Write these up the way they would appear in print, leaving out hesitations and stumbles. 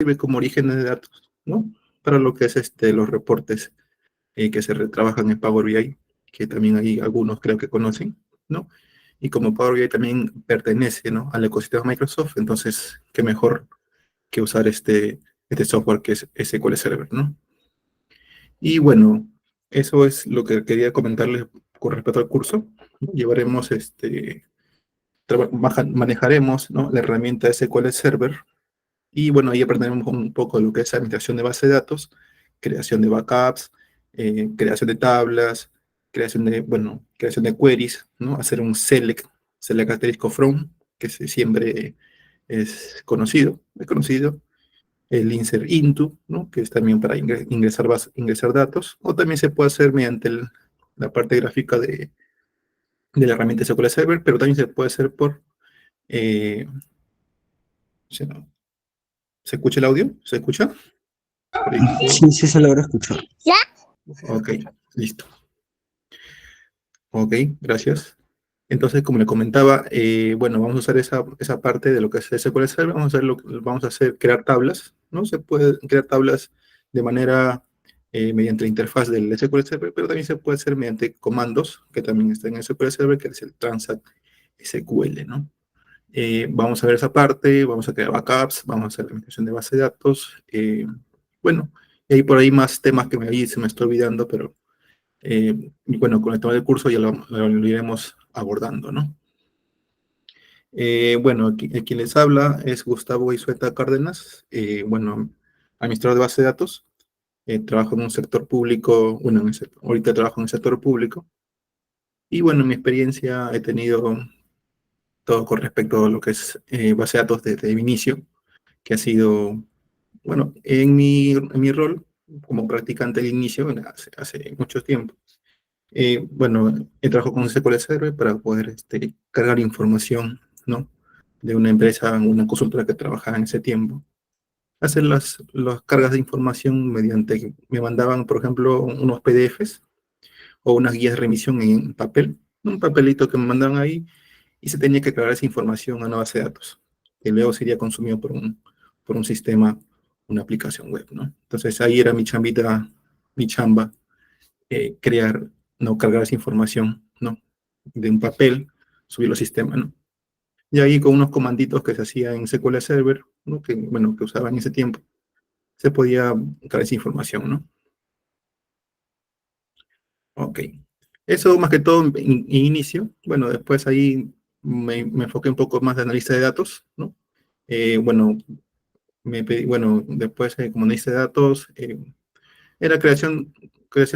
sirve como origen de datos, ¿no? Para lo que es los reportes que se trabajan en Power BI, que también hay algunos creo que conocen, ¿no? Y como Power BI también pertenece, ¿no?, al ecosistema Microsoft, entonces, qué mejor que usar este software que es SQL Server, ¿no? Y bueno, eso es lo que quería comentarles con respecto al curso. Llevaremos, manejaremos, ¿no?, la herramienta SQL Server. Y bueno, ahí aprenderemos un poco de lo que es administración de base de datos, creación de backups, creación de tablas, creación de queries, ¿no? Hacer un select asterisco from, que siempre es conocido. El insert into, ¿no?, que es también para ingresar datos, o también se puede hacer mediante la parte gráfica de la herramienta SQL Server, pero también se puede hacer por... eh, ¿se ¿se escucha el audio? ¿Se escucha? Por ahí. Sí, sí se logra escuchar. Ok, listo. Ok, gracias. Entonces, como le comentaba, bueno, vamos a usar esa parte de lo que es SQL Server, vamos a hacer crear tablas, ¿no? Se puede crear tablas de manera, mediante la interfaz del SQL Server, pero también se puede hacer mediante comandos, que también están en SQL Server, que es el transact SQL, ¿no? Vamos a ver esa parte, vamos a crear backups, vamos a hacer la administración de base de datos, bueno, y hay por ahí más temas que se me está olvidando, pero y bueno, con el tema del curso ya lo iremos abordando, ¿no? Bueno, aquí, quien les habla es Gustavo Izueta Cárdenas, bueno, administrador de base de datos. Trabajo en un sector público, bueno, ahorita trabajo en el sector público. Y bueno, en mi experiencia he tenido todo con respecto a lo que es base de datos desde mi inicio, que ha sido, bueno, en mi rol como practicante al inicio, hace mucho tiempo. Bueno, he trabajado con SQL Server para poder cargar información, ¿no?, de una empresa, una consultora que trabajaba en ese tiempo. Hacer las cargas de información mediante, me mandaban, por ejemplo, unos PDFs o unas guías de remisión en papel, un papelito que me mandaban ahí, y se tenía que cargar esa información a una base de datos, que luego sería consumido por un sistema, una aplicación web, ¿no? Entonces ahí era mi chambita, mi chamba, crear, no cargar esa información, ¿no?, de un papel, subirlo al sistema, ¿no? Y ahí con unos comanditos que se hacían en SQL Server, ¿no?, que, bueno, que usaba en ese tiempo, se podía cargar esa información, ¿no? Ok. Eso más que todo en inicio. Bueno, después ahí me enfoqué un poco más de analista de datos, ¿no? Bueno, bueno, después como analista de datos, era creación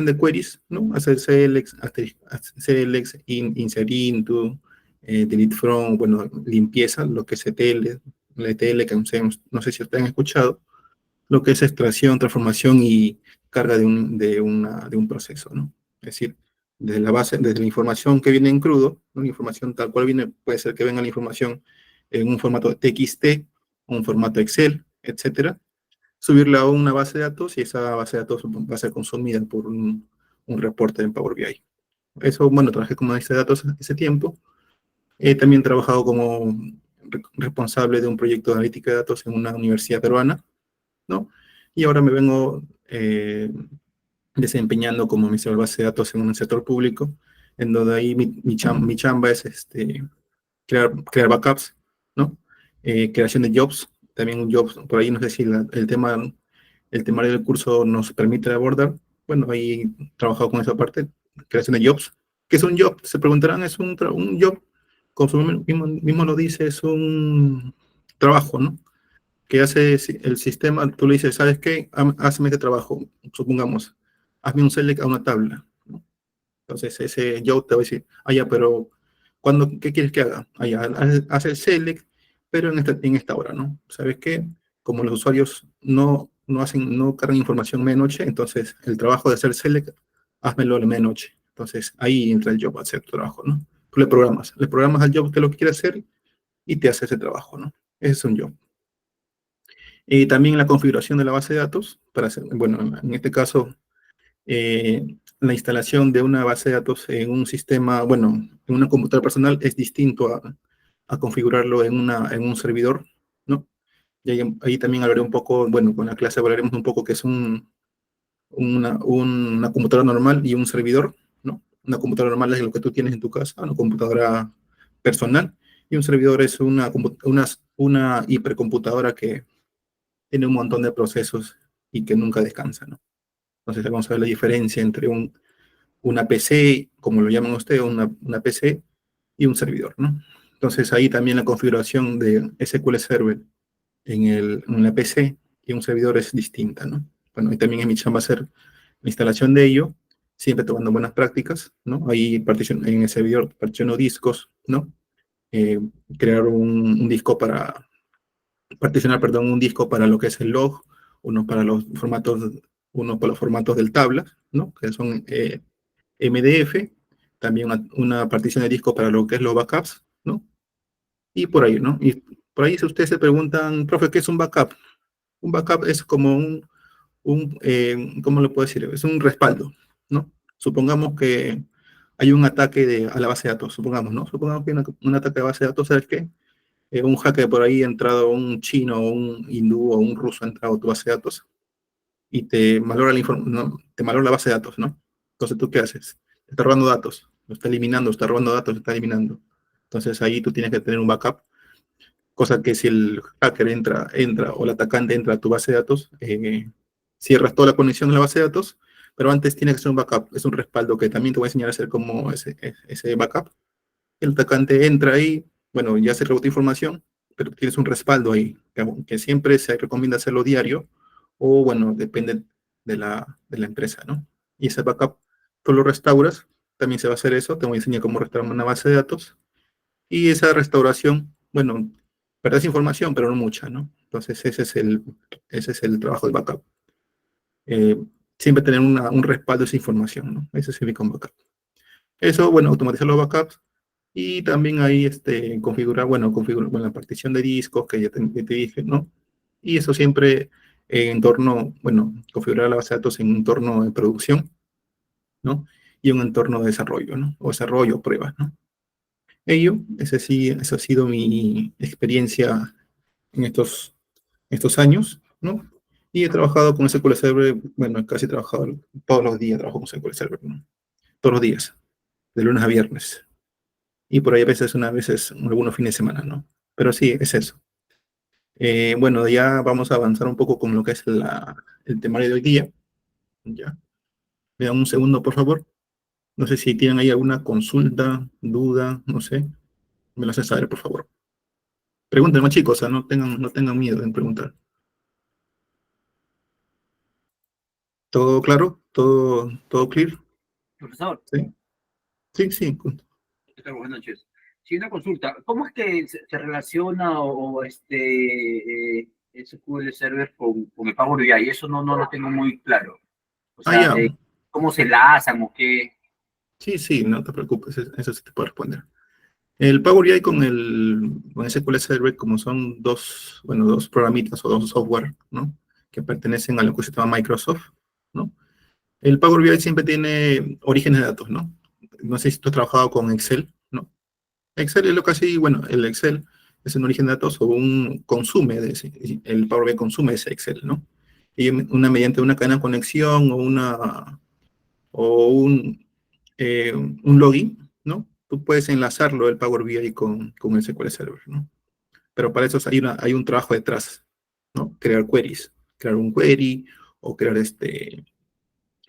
de queries, ¿no? Hacer select, insert into, delete from, bueno, limpieza, lo que es ETL, la ETL, que no sé si ustedes han escuchado, lo que es extracción, transformación y carga de un proceso, ¿no? Es decir, desde la base, desde la información que viene en crudo, ¿no?, la información tal cual viene, puede ser que venga la información en un formato TXT, un formato Excel, etcétera, subirla a una base de datos, y esa base de datos va a ser consumida por un reporte en Power BI. Eso, bueno, trabajé como analista de datos ese tiempo. He también trabajado como responsable de un proyecto de analítica de datos en una universidad peruana, ¿no? Y ahora me vengo desempeñando como administrador de base de datos en un sector público, en donde ahí mi chamba es crear backups, ¿no? Creación de jobs, también jobs, por ahí no sé si el temario del curso nos permite abordar. Bueno, ahí he trabajado con esa parte, creación de jobs. ¿Qué es un job? Se preguntarán, es un job, como su nombre mismo lo dice, es un trabajo, ¿no?, que hace el sistema. Tú le dices, ¿sabes qué? Hazme este trabajo, supongamos, hazme un select a una tabla, ¿no? Entonces ese job te va a decir, ya, pero ¿qué quieres que haga? Ya, haz el select, pero en esta hora, ¿no? ¿Sabes qué? Como los usuarios no cargan información medianoche, entonces el trabajo de hacer select, házmelo a la medianoche. Entonces ahí entra el job a hacer tu trabajo, ¿no? Tú le programas al job que lo que quiere hacer y te hace ese trabajo, ¿no? Ese es un job. Y también la configuración de la base de datos, para hacer, bueno, en este caso, la instalación de una base de datos en un sistema, bueno, en una computadora personal es distinto a configurarlo en un servidor, ¿no? Y ahí también hablaré un poco, bueno, con la clase hablaremos un poco qué es una computadora normal y un servidor, ¿no? Una computadora normal es lo que tú tienes en tu casa, una computadora personal, y un servidor es una hipercomputadora que tiene un montón de procesos y que nunca descansa, ¿no? Entonces vamos a ver la diferencia entre una PC, como lo llaman ustedes, una PC y un servidor, ¿no? Entonces ahí también la configuración de SQL Server en la PC y un servidor es distinta, ¿no? Bueno, y también en mi chamba hacer la instalación de ello, siempre tomando buenas prácticas, ¿no? Ahí en el servidor particiono discos, ¿no? Eh, crear un disco para, particionar, perdón, un disco para lo que es el log, uno para los formatos, uno para los formatos del tabla, ¿no? Que son MDF, también una partición de disco para lo que es los backups, ¿no? Y por ahí, ¿no? Y por ahí si ustedes se preguntan, profe, ¿qué es un backup? Un backup es como ¿cómo le puedo decir? Es un respaldo, ¿no? Supongamos que hay un ataque a la base de datos, supongamos, ¿no? Supongamos que hay un ataque a base de datos, ¿sabes qué? Un hacker por ahí ha entrado, un chino, o un hindú o un ruso ha entrado a tu base de datos y te malora ¿no? Te malora la base de datos, ¿no? Entonces, ¿tú qué haces? Está robando datos, lo está eliminando, está robando datos, lo está eliminando. Entonces, ahí tú tienes que tener un backup, cosa que si el hacker entra o el atacante entra a tu base de datos, cierras toda la conexión de la base de datos, pero antes tiene que ser un backup, es un respaldo que también te voy a enseñar a hacer como ese backup. El atacante entra ahí, bueno, ya se rebotó información, pero tienes un respaldo ahí, que siempre se recomienda hacerlo diario, o bueno, depende de la empresa, ¿no? Y ese backup, tú lo restauras, también se va a hacer eso, te voy a enseñar cómo restaurar una base de datos, y esa restauración, bueno, perdés información, pero no mucha, ¿no? Entonces ese es el trabajo del backup. Eh, Siempre tener un respaldo de esa información, ¿no? Eso significa un backup. Eso, bueno, automatizar los backups y también ahí configurar bueno, la partición de discos que ya te dije, ¿no? Y eso siempre en entorno, bueno, configurar la base de datos en un entorno de producción, ¿no? Y un entorno de desarrollo, ¿no? O desarrollo, pruebas, ¿no? Ese sí, esa ha sido mi experiencia en estos años, ¿no? Y he trabajado con SQL Server, bueno, casi he trabajado todos los días, trabajo con SQL Server, ¿no? Todos los días, de lunes a viernes. Y por ahí a veces, algunos fines de semana, ¿no? Pero sí, es eso. Bueno, ya vamos a avanzar un poco con lo que es el temario de hoy día. Ya. Vean un segundo, por favor. No sé si tienen ahí alguna consulta, duda, no sé. Me lo hacen saber, por favor. Pregúntenme, chicos, o sea, no tengan miedo en preguntar. ¿Todo claro? ¿Todo clear? Profesor, Sí, sí, sí. ¿qué tal? Buenas noches. Sí, una consulta. ¿Cómo es que se relaciona SQL Server con el Power BI? Eso no lo tengo muy claro. O Ah, sea, ya. ¿cómo se enlazan o qué? Sí, sí, no te preocupes, eso sí te puedo responder. El Power BI con SQL Server, como son dos programitas o dos software, ¿no? Que pertenecen al ecosistema Microsoft, ¿no? El Power BI siempre tiene orígenes de datos, ¿no? No sé si tú has trabajado con Excel, ¿no? Excel es lo que hace, bueno, el Excel es un origen de datos o el Power BI consume ese Excel, ¿no? Y mediante una cadena de conexión o un login, ¿no? Tú puedes enlazarlo el Power BI con el SQL Server, ¿no? Pero para eso hay un trabajo detrás, ¿no? Crear queries, crear un query o crear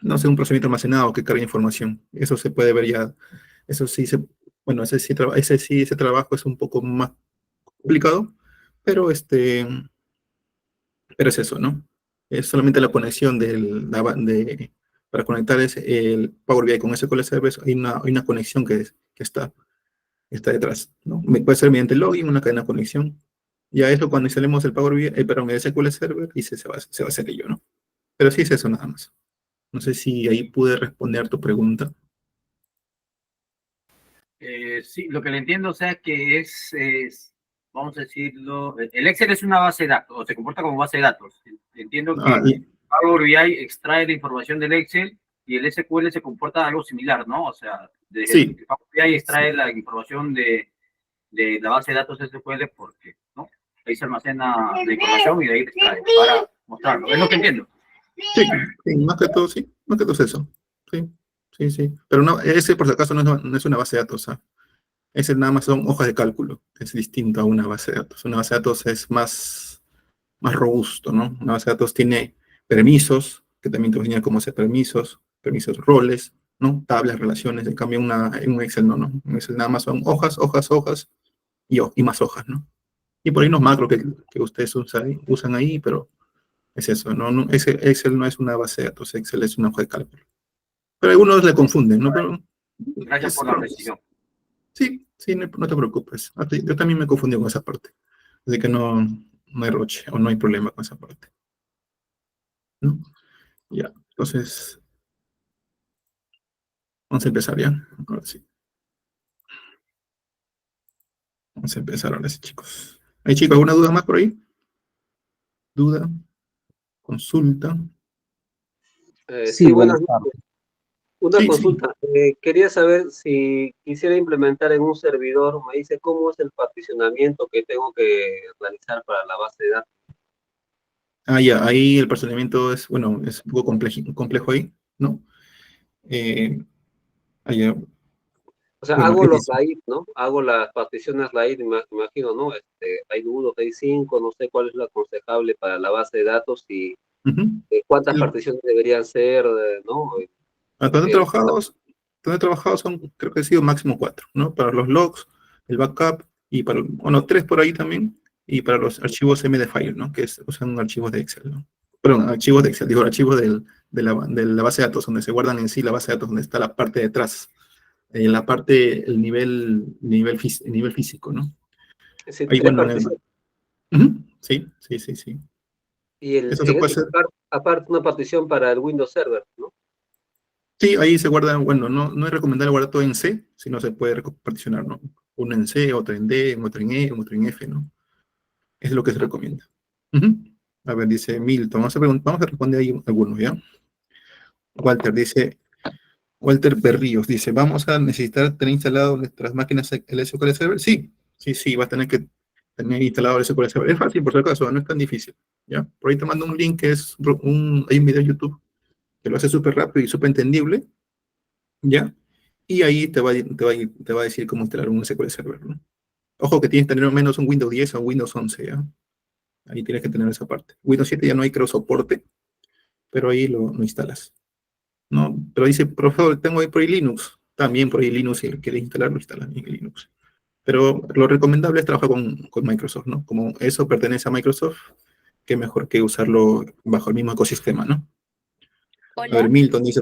no sé, un procedimiento almacenado que cargue información. Eso se puede ver ya, eso sí, bueno, ese trabajo es un poco más complicado, pero pero es eso, ¿no? Es solamente la conexión para conectar el Power BI con SQL Server, hay una conexión que está detrás, ¿no? Puede ser mediante el login, una cadena de conexión. Ya eso cuando instalemos el Power BI, perdón, el SQL Server, y se va a hacer ello, ¿no? Pero sí es eso nada más. No sé si ahí pude responder tu pregunta. Sí, lo que le entiendo, o sea, que vamos a decirlo, el Excel es una base de datos, o se comporta como base de datos. Entiendo Ah, que Power BI extrae la información del Excel y el SQL se comporta algo similar, ¿no? O sea, sí, el Power BI sí, extrae la información de la base de datos SQL porque, ¿no? ahí se almacena la información y de ahí te extrae para mostrarlo. Es lo que entiendo. Sí, sí, más que todo es eso. Sí, sí, sí. Pero no, ese por si acaso no es una base de datos, ¿ah? Ese nada más son hojas de cálculo. Es distinto a una base de datos. Una base de datos es más robusto, ¿no? Una base de datos tiene permisos, que también te voy a enseñar cómo hacer permisos, roles, ¿no? Tablas, relaciones. En cambio, en un Excel no, ¿no? En Excel nada más son hojas, hojas, hojas y más hojas, ¿no? Y por ahí unos macros que ustedes usan ahí, pero es eso, ¿no? Excel no es una base de datos, Excel es una hoja de cálculo. Pero algunos le confunden, ¿no? Pero Gracias es, por la precisión. sí, sí, no te preocupes. Yo también me confundí con esa parte. Así que no hay roche o no hay problema con esa parte, ¿no? Ya, entonces, vamos a empezar ya. Ahora sí. Vamos a empezar ahora sí, chicos. ¿Hay chicos alguna duda más por ahí? ¿Duda? ¿Consulta? Sí, Sí, buenas buenas noches. tardes. Una Sí, sí. consulta. Quería saber si quisiera implementar en un servidor, me dice cómo es el particionamiento que tengo que realizar para la base de datos. Ah, ya, ahí el procedimiento es, bueno, es un poco complejo ahí, ¿no? Eh, ya, O sea, bueno, hago es los eso. RAID, ¿no? Hago las particiones RAID, imagino, ¿no? RAID 1, RAID 5, no sé cuál es lo aconsejable para la base de datos y Ujú. cuántas Sí, particiones deberían ser, ¿no? donde he Eh, trabajado, donde he trabajado son, creo que ha sido máximo cuatro, ¿no? Para los logs, el backup, y bueno, tres por ahí también, y para los archivos MD file, ¿no? Usan archivos de Excel, ¿no? Perdón, archivos de Excel, digo, archivos de la base de datos, donde se guardan en sí la base de datos, donde está la parte de atrás, en la parte, el nivel físico, ¿no? es decir, Ahí, tres bueno, particiones. ujú, sí, sí, sí, sí. Y, Eso se puede hacer. aparte una partición para el Windows Server, ¿no? Sí, ahí se guarda, bueno, no es recomendable guardar todo en C, sino se puede particionar, ¿no? Uno en C, otro en D, otro en E, otro en F, ¿no? Es lo que se recomienda. Ujú. A ver, dice Milton, vamos a responder ahí algunos, ¿ya? Walter dice, Walter Berríos dice, ¿vamos a necesitar tener instalado nuestras máquinas el SQL Server? Sí, sí, sí, va a tener que tener instalado el SQL Server. Es fácil, por si acaso, no es tan difícil, ¿ya? Por ahí te mando un link que hay un video en YouTube que lo hace súper rápido y súper entendible, ¿ya? Y ahí te va a decir cómo instalar un SQL Server, ¿no? Ojo que tienes que tener al menos un Windows 10 o un Windows 11, ¿ya? Ahí tienes que tener esa parte. Windows 7 ya no hay, creo, soporte, pero ahí lo instalas, ¿no? Pero dice, por favor, tengo ahí por ahí Linux. También por ahí Linux, si quieres instalarlo, instalas en Linux. Pero lo recomendable es trabajar con Microsoft, ¿no? Como eso pertenece a Microsoft, qué mejor que usarlo bajo el mismo ecosistema, ¿no? A ver, Hola. Milton dice,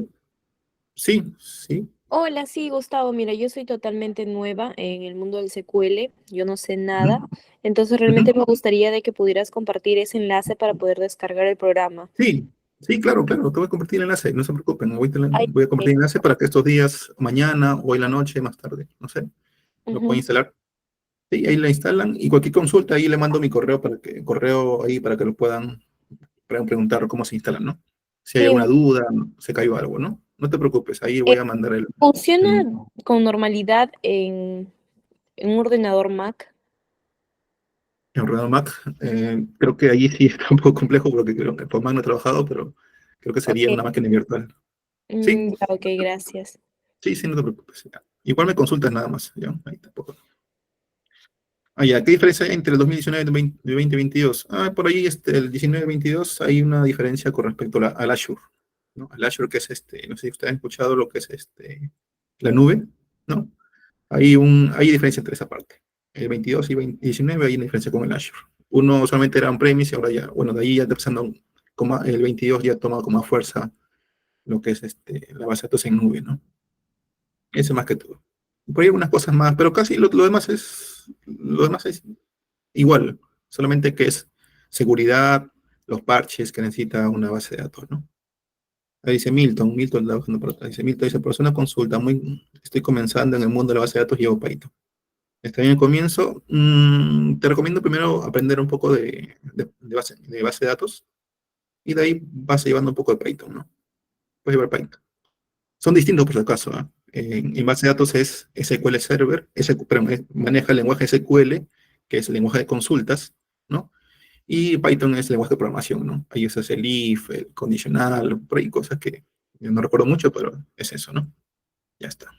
sí, sí. Hola, sí, Gustavo, mira, yo soy totalmente nueva en el mundo del SQL, yo no sé nada, Ujú, entonces ujú. realmente me gustaría de que pudieras compartir ese enlace para poder descargar el programa. Sí, sí, claro, claro, te voy a compartir el enlace, no se preocupen, Ay, voy a compartir el enlace para que estos días, mañana, o en la noche, más tarde, no sé, lo pueden ujú. instalar. Sí, ahí la instalan y cualquier consulta, ahí le mando mi correo ahí para que lo puedan preguntar cómo se instalan, ¿no? Si hay Sí, alguna duda, se cayó algo, ¿no? No te preocupes, ahí eh, voy a mandar funciona el- con normalidad en un ordenador Mac. el ordenador Mac. Creo que ahí sí está un poco complejo porque creo que con Mac no he trabajado, pero creo que sería Ok, una máquina virtual. Sí, ya, ok, gracias. sí, sí, no te preocupes. Ya. Igual me consultas nada más, ¿ya? Ahí tampoco. Ah, ya, ¿qué diferencia hay entre el 2019 y el 2022? Ah, por ahí el 19-22 hay una diferencia con respecto al Azure, ¿no? Al Azure que es no sé si ustedes han escuchado lo que es la nube, ¿no? Hay diferencia entre esa parte. El 22 y 19 hay una diferencia con el Azure. Uno solamente era on-premise y ahora ya, bueno, de ahí ya está empezando, como el 22 ya toma como fuerza lo que es la base de datos en nube, ¿no? Ese más que todo. Por ahí algunas cosas más, pero casi lo demás es igual, solamente que es seguridad, los parches que necesita una base de datos, ¿no? Ahí dice Milton está bajando por atrás. Dice Milton, dice, por hacer una consulta, estoy comenzando en el mundo de la base de datos, llevo Python. Está bien el comienzo. Te recomiendo primero aprender un poco de base de datos y de ahí vas llevando un poco de Python, ¿no? Puedes llevar Python. Son distintos por si acaso, ¿ah? En base de datos es SQL Server, perdón, maneja el lenguaje SQL, que es el lenguaje de consultas, ¿no? Y Python es lenguaje de programación, ¿no? Ahí usas el if, el condicional, por ahí cosas que yo no recuerdo mucho, pero es eso, ¿no? Ya está.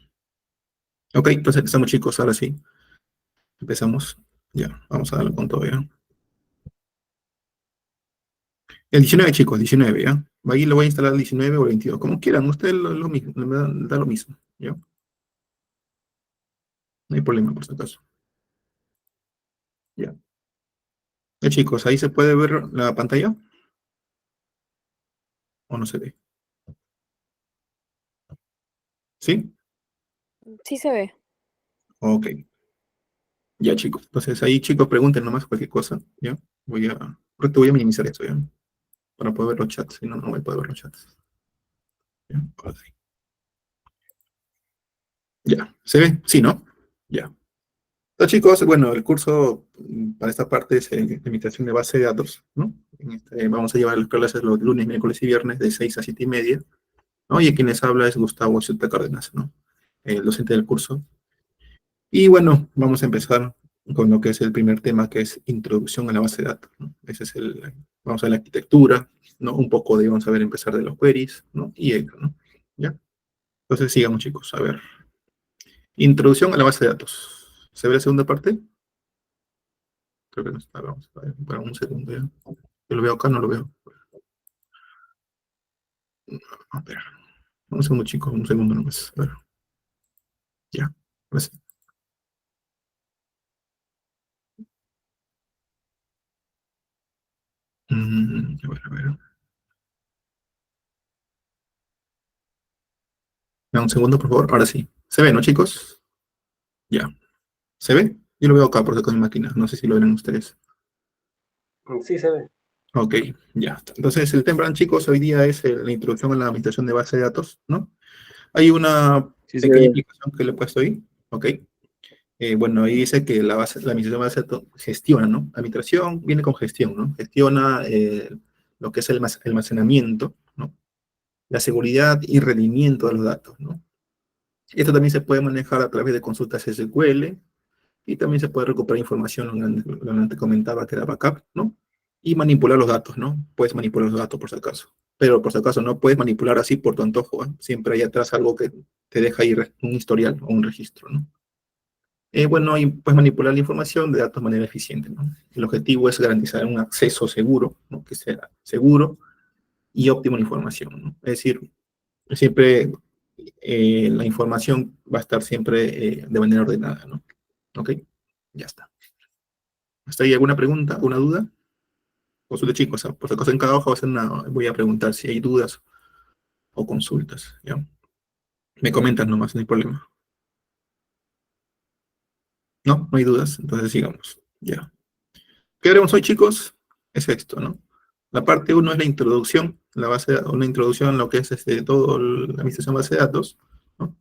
Ok, entonces empezamos, chicos, ahora sí. Empezamos. Ya, vamos a darle con todo, ¿ya? El 19, chicos, 19, ¿ya? Ahí le voy a instalar el 19 o el 22, como quieran, ustedes lo mismo, da lo mismo, ¿ya? No hay problema, por si acaso. Ya. Ya, chicos, ahí se puede ver la pantalla o no se ve. ¿Sí? Sí se ve. Ok. Ya, chicos. Entonces ahí, chicos, pregunten nomás cualquier cosa, ¿ya? Creo que voy a minimizar eso, ¿ya? Para poder ver los chats, si no, no voy a poder ver los chats. ¿Ya? Ahora sí. Ya. ¿Se ve? Sí, ¿no? Ya. Entonces, chicos, bueno, el curso para esta parte es limitación de base de datos, ¿no? Vamos a llevar las clases los lunes, miércoles y viernes de 6 a 7:30, ¿no? Y quienes habla es Gustavo Ciuta Cárdenas, ¿no? El docente del curso. Y bueno, vamos a empezar con lo que es el primer tema, que es introducción a la base de datos, ¿no? Vamos a ver la arquitectura, ¿no? Un poco vamos a ver empezar de los queries, ¿no? Y ello, ¿no? ¿Ya? Entonces sigamos, chicos, a ver. Introducción a la base de datos. ¿Se ve la segunda parte? Creo que no está, vamos a ver, para un segundo ya. Yo lo veo acá, no lo veo. A ver, un segundo, chicos, un segundo nomás. A ver, ya, ahora sí. A ver, a ver. Da un segundo, por favor. Ahora sí. ¿Se ve, no, chicos? Ya. ¿Se ve? Yo lo veo acá por acá en mi máquina. No sé si lo ven ustedes. Sí se ve. Ok, ya está. Entonces, el tema, chicos, hoy día es la introducción a la administración de base de datos, ¿no? Hay una Sí se pequeña ve. explicación que le he puesto ahí. Ok. Bueno, ahí dice que la administración de base de datos gestiona, ¿no? La administración viene con gestión, ¿no? Gestiona lo que es el almacenamiento, ¿no? La seguridad y rendimiento de los datos, ¿no? Esto también se puede manejar a través de consultas SQL y también se puede recuperar información, lo que antes comentaba que era backup, ¿no? Y manipular los datos, ¿no? Puedes manipular los datos por si acaso. Pero por si acaso no puedes manipular así por tu antojo, ¿eh? Siempre hay atrás algo que te deja ir un historial o un registro, ¿no? Bueno, y puedes manipular la información de datos de manera eficiente, ¿no? El objetivo es garantizar un acceso seguro, ¿no? Que sea seguro y óptimo a la información, ¿no? Es decir, siempre la información va a estar siempre de manera ordenada, ¿no? ¿Ok? Ya está. ¿Hasta ahí alguna pregunta, alguna duda? Consulte, chicos, por si acaso en cada hoja voy a preguntar si hay dudas o consultas, ¿ya? Me comentan nomás, no hay problema. ¿No? No hay dudas, entonces sigamos, ya. ¿Qué haremos hoy, chicos? Es esto, ¿no? La parte uno es la introducción, una introducción a lo que es todo la administración de base de datos, ¿no?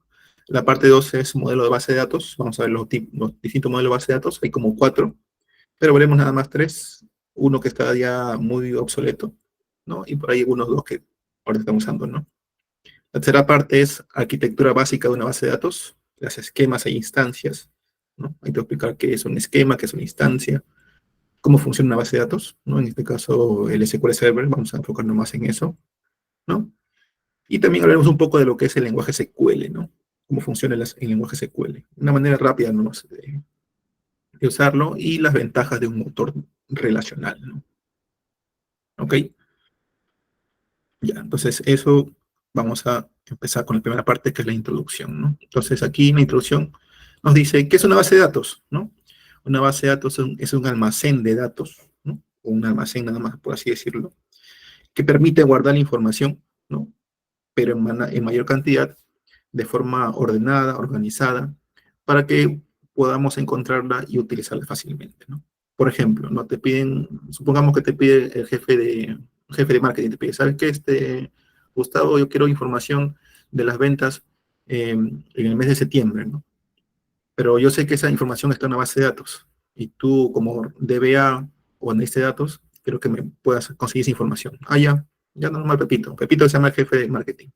La parte 2 es modelo de base de datos. Vamos a ver los distintos modelos de base de datos. Hay como 4, pero veremos nada más 3. Uno que está ya muy obsoleto, ¿no? Y por ahí unos 2 que ahora estamos usando, ¿no? La tercera parte es arquitectura básica de una base de datos, las esquemas e instancias, ¿no? Hay que explicar qué es un esquema, qué es una instancia, cómo funciona una base de datos, ¿no? En este caso, el SQL Server, vamos a enfocarnos más en eso, ¿no? Y también hablaremos un poco de lo que es el lenguaje SQL, ¿no? Cómo funciona el lenguaje SQL. Una manera rápida, ¿no? De usarlo y las ventajas de un motor relacional, ¿no? ¿Ok? Ya, entonces eso vamos a empezar con la primera parte, que es la introducción, ¿no? Entonces aquí en la introducción nos dice, ¿qué es una base de datos, no? Una base de datos es un almacén de datos, ¿no? O un almacén nada más, por así decirlo, que permite guardar la información, ¿no? Pero en mayor cantidad, de forma ordenada, organizada, para que podamos encontrarla y utilizarla fácilmente, ¿no? Por ejemplo, no te piden, supongamos que te pide el jefe de marketing, te pide, ¿sabes qué? Gustavo, yo quiero información de las ventas en el mes de septiembre, ¿no? Pero yo sé que esa información está en una base de datos y tú como DBA o analista de datos, quiero que me puedas conseguir esa información. Ah, ya normal, Pepito. Pepito se llama el jefe de marketing.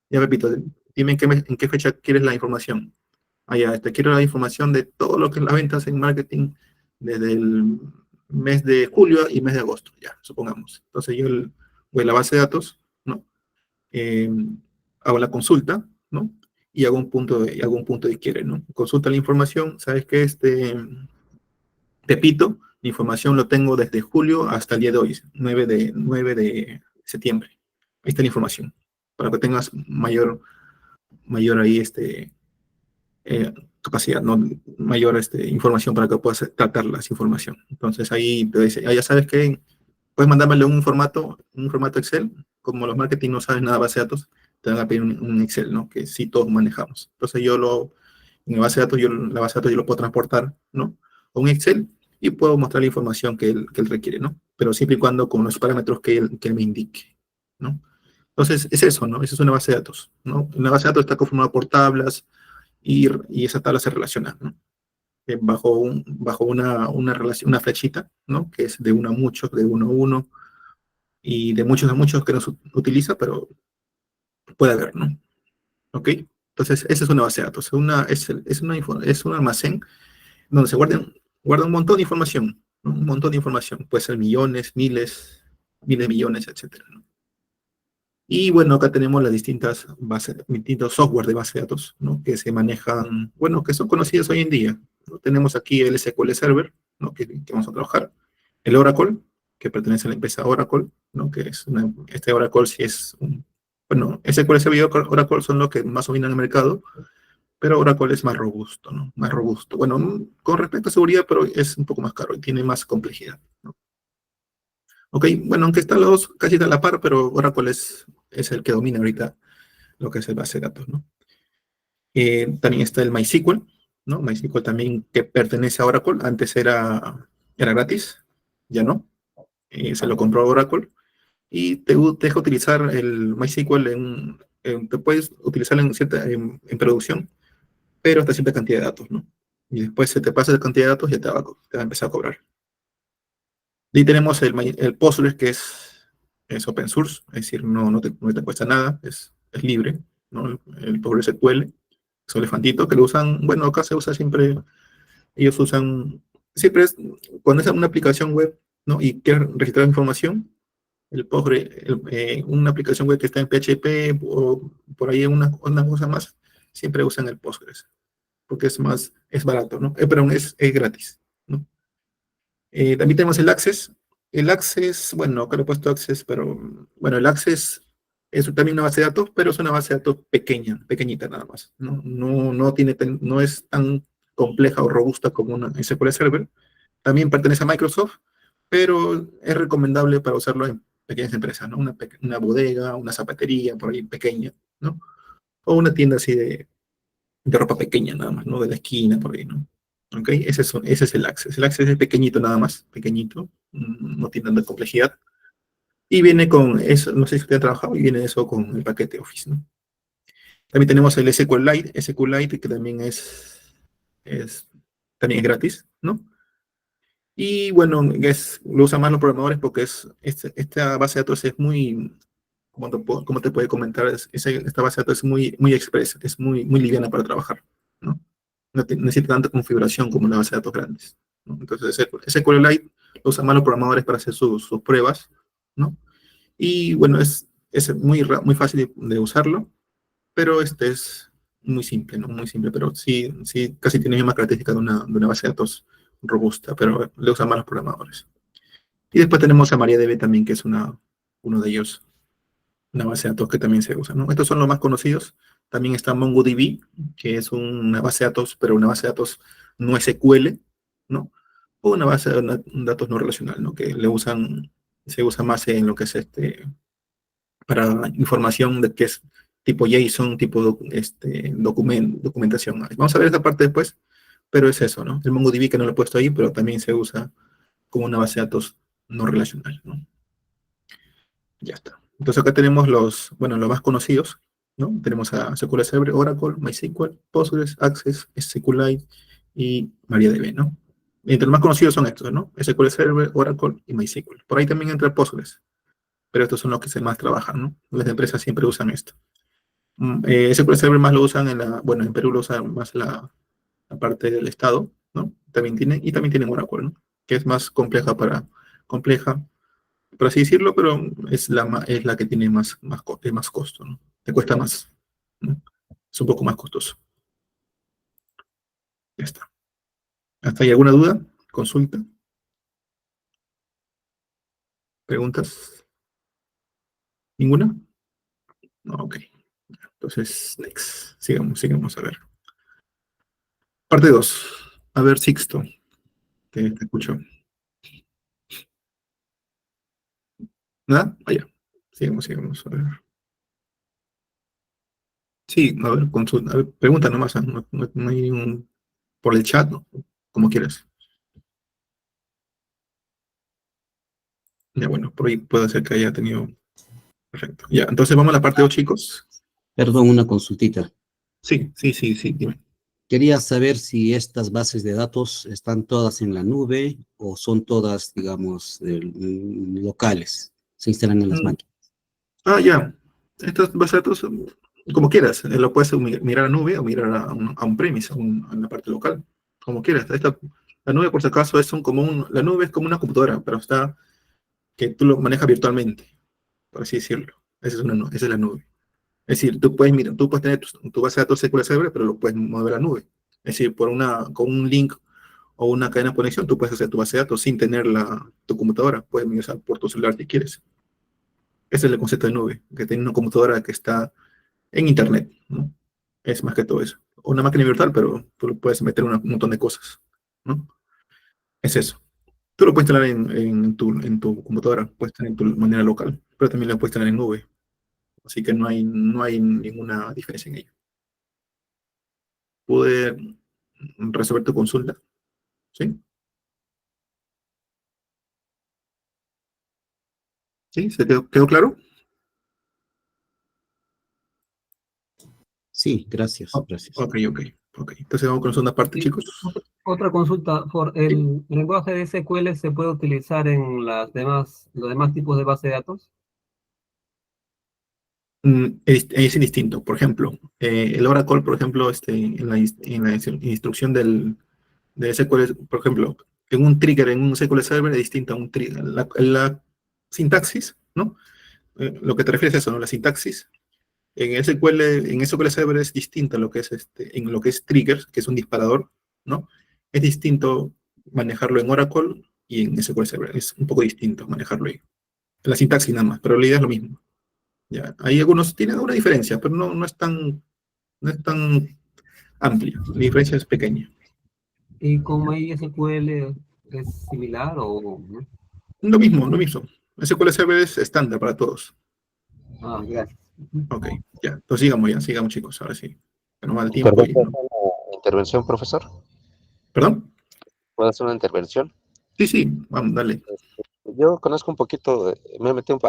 Ya, Pepito, dime en qué fecha quieres la información. Ah, ya, quiero la información de todo lo que es las ventas en marketing desde el mes de julio y mes de agosto, ya, supongamos. Entonces yo voy a la base de datos, ¿no? Eh, hago la consulta, ¿no? Y hago un punto de quiere, ¿no? Consulta la información, ¿sabes qué? Pepito, la información lo tengo desde julio hasta el día de hoy, 9 de septiembre. Ahí está la información, para que tengas mayor ahí, capacidad, ¿no? Mayor información para que puedas tratar las información. Entonces ahí te dice, ya sabes que puedes mandármelo en un formato Excel, como los marketing no saben nada de base de datos, te van a pedir un Excel, ¿no? Que sí todos manejamos. Entonces en la base de datos, la base de datos yo lo puedo transportar, ¿no? A un Excel y puedo mostrar la información que él requiere, ¿no? Pero siempre y cuando con los parámetros que él me indique, ¿no? Entonces, es eso, ¿no? Esa es una base de datos, ¿no? Una base de datos está conformada por tablas y esas tablas se relacionan, ¿no? Bajo una relación, una flechita, ¿no? Que es de uno a muchos, de uno a uno, y de muchos a muchos que no se utiliza, pero puede haber, ¿no? ¿Ok? Entonces, esa es una base de datos, es un almacén donde se guarda un montón de información, ¿no? Un montón de información, puede ser millones, miles de millones, etcétera, ¿no? Y bueno, acá tenemos las distintos software de base de datos, ¿no? Que se manejan, bueno, que son conocidos hoy en día, ¿no? Tenemos aquí el SQL Server, ¿no? Que vamos a trabajar. El Oracle, que pertenece a la empresa Oracle, ¿no? Que es este Oracle sí es bueno, SQL Server y Oracle son los que más dominan el mercado, pero Oracle es más robusto, ¿no? Más robusto. Bueno, con respecto a seguridad, pero es un poco más caro y tiene más complejidad, ¿no? Ok, bueno, aunque están los dos casi a la par, pero Oracle es el que domina ahorita lo que es el base de datos, ¿no? También está el MySQL, ¿no? MySQL también que pertenece a Oracle. Antes era gratis, ya no. Se lo compró Oracle y te deja utilizar el MySQL te puedes utilizar en producción, pero hasta cierta cantidad de datos, ¿no? Y después se te pasa la cantidad de datos y ya te va a empezar a cobrar. Y tenemos el Postgres, que es open source, es decir, no te cuesta nada, es libre, ¿no? El PostgreSQL, es un elefantito que lo usan, bueno, acá se usa siempre, ellos usan, siempre cuando es una aplicación web, ¿no? Y quieres registrar información, el Postgre, una aplicación web que está en PHP o por ahí una cosa más, siempre usan el Postgres, porque es barato, ¿no? Pero es gratis, ¿no? También tenemos el Access. El Access, bueno, acá lo he puesto Access, pero bueno, el Access es también una base de datos, pero es una base de datos pequeña, pequeñita nada más. No es tan compleja o robusta como una SQL Server. También pertenece a Microsoft, pero es recomendable para usarlo en pequeñas empresas, ¿no? Una bodega, una zapatería, por ahí pequeña, ¿no? O una tienda así de ropa pequeña nada más, ¿no? De la esquina, por ahí, ¿no? ¿Ok? Ese es el Access. El Access es pequeñito nada más, pequeñito, no tiene tanta complejidad. Y viene con eso, no sé si usted ha trabajado, y viene eso con el paquete Office, ¿no? También tenemos el SQLite que también también es gratis, ¿no? Y bueno, lo usan más los programadores porque esta base de datos es muy, como te puede comentar, esta base de datos es muy express, es muy liviana para trabajar, ¿no? No necesita tanta configuración como una base de datos grandes, ¿no? Entonces, SQLite lo usan más los programadores para hacer sus pruebas, ¿no? Y bueno, es muy fácil de usarlo, pero este es muy simple, ¿no? Muy simple, pero sí casi tiene la misma característica de una base de datos robusta, pero le usan más los programadores. Y después tenemos a MariaDB también, que es uno de ellos, una base de datos que también se usa, ¿no? Estos son los más conocidos. También está MongoDB, que es una base de datos, pero una base de datos no SQL, ¿no? O una base de datos no relacional, ¿no? Que se usa más en lo que es para información de que es tipo JSON, tipo documentación. Vamos a ver esa parte después, pero es eso, ¿no? El MongoDB que no lo he puesto ahí, pero también se usa como una base de datos no relacional, ¿no? Ya está. Entonces acá tenemos los más conocidos, ¿no? Tenemos a SQL Server, Oracle, MySQL, Postgres, Access, SQLite y MariaDB, ¿no? Entre los más conocidos son estos, ¿no? SQL Server, Oracle y MySQL. Por ahí también entra Postgres, pero estos son los que se más trabajan, ¿no? Las empresas siempre usan esto. SQL Server más lo usan en Perú lo usan más la parte del Estado, ¿no? También tienen Oracle, ¿no? que es más compleja, por así decirlo, pero es la que tiene más costo, ¿no? Te cuesta más, ¿no? Es un poco más costoso. Ya está. ¿Hasta ahí alguna duda? ¿Consulta? ¿Preguntas? ¿Ninguna? No, ok. Entonces, next. Sigamos a ver. Parte 2. A ver, Sixto, te escucho. ¿Nada? Vaya. Sigamos. A ver. Sí, a ver, consulta. A ver, pregunta nomás. No hay ningún. Por el chat, ¿no? Como quieras. Ya, bueno, por ahí puede ser que haya tenido. Perfecto. Ya, entonces vamos a la parte 2, chicos. Perdón, una consultita. Sí, dime. Quería saber si estas bases de datos están todas en la nube o son todas, digamos, locales, se instalan en las máquinas. Ya. Estas bases de datos, como quieras. Lo puedes mirar a nube o mirar a un premise, en la parte local. Como quieras. La nube, por si acaso, la nube es como una computadora, pero está que tú lo manejas virtualmente, por así decirlo. Esa es la nube. Es decir, tú puedes tener tu base de datos SQL Server, pero lo puedes mover a la nube. Es decir, con un link o una cadena de conexión, tú puedes hacer tu base de datos sin tener tu computadora. Puedes ingresar por tu celular si quieres. Ese es el concepto de nube, que tiene una computadora que está en Internet, ¿no? Es más que todo eso. Una máquina virtual, pero tú lo puedes meter un montón de cosas, ¿no? Es eso. Tú lo puedes instalar en tu computadora, puedes tener en tu manera local, pero también lo puedes tener en nube. Así que no hay ninguna diferencia en ello. ¿Pude resolver tu consulta? ¿Sí? ¿Sí? ¿Se quedó claro? Sí, gracias. Ok. Entonces vamos con la segunda parte, Sí. chicos. Otra consulta, ¿el lenguaje de SQL se puede utilizar en los demás tipos de base de datos? Es indistinto. Por ejemplo, el Oracle, por ejemplo, en la instrucción de SQL, por ejemplo, en un trigger en un SQL Server es distinto a un trigger. La sintaxis, ¿no? Lo que te refieres a eso, ¿no? La sintaxis. En SQL Server es distinta a lo que es en lo que es triggers, que es un disparador, ¿no? Es distinto manejarlo en Oracle y en SQL Server. Es un poco distinto manejarlo ahí. La sintaxis nada más, pero la idea es lo mismo. Ya. Ahí algunos tienen alguna diferencia, pero no es tan amplia. La diferencia es pequeña. ¿Y con MySQL es similar o no? Lo mismo. SQL Server es estándar para todos. Ah, gracias. Ok, ya. Entonces sigamos chicos, ahora sí. Que no va el tiempo Perdón, y ¿puedo no. hacer una intervención, profesor? ¿Perdón? ¿Puedo hacer una intervención? Sí, vamos, dale. Yo conozco un poquito, me metí un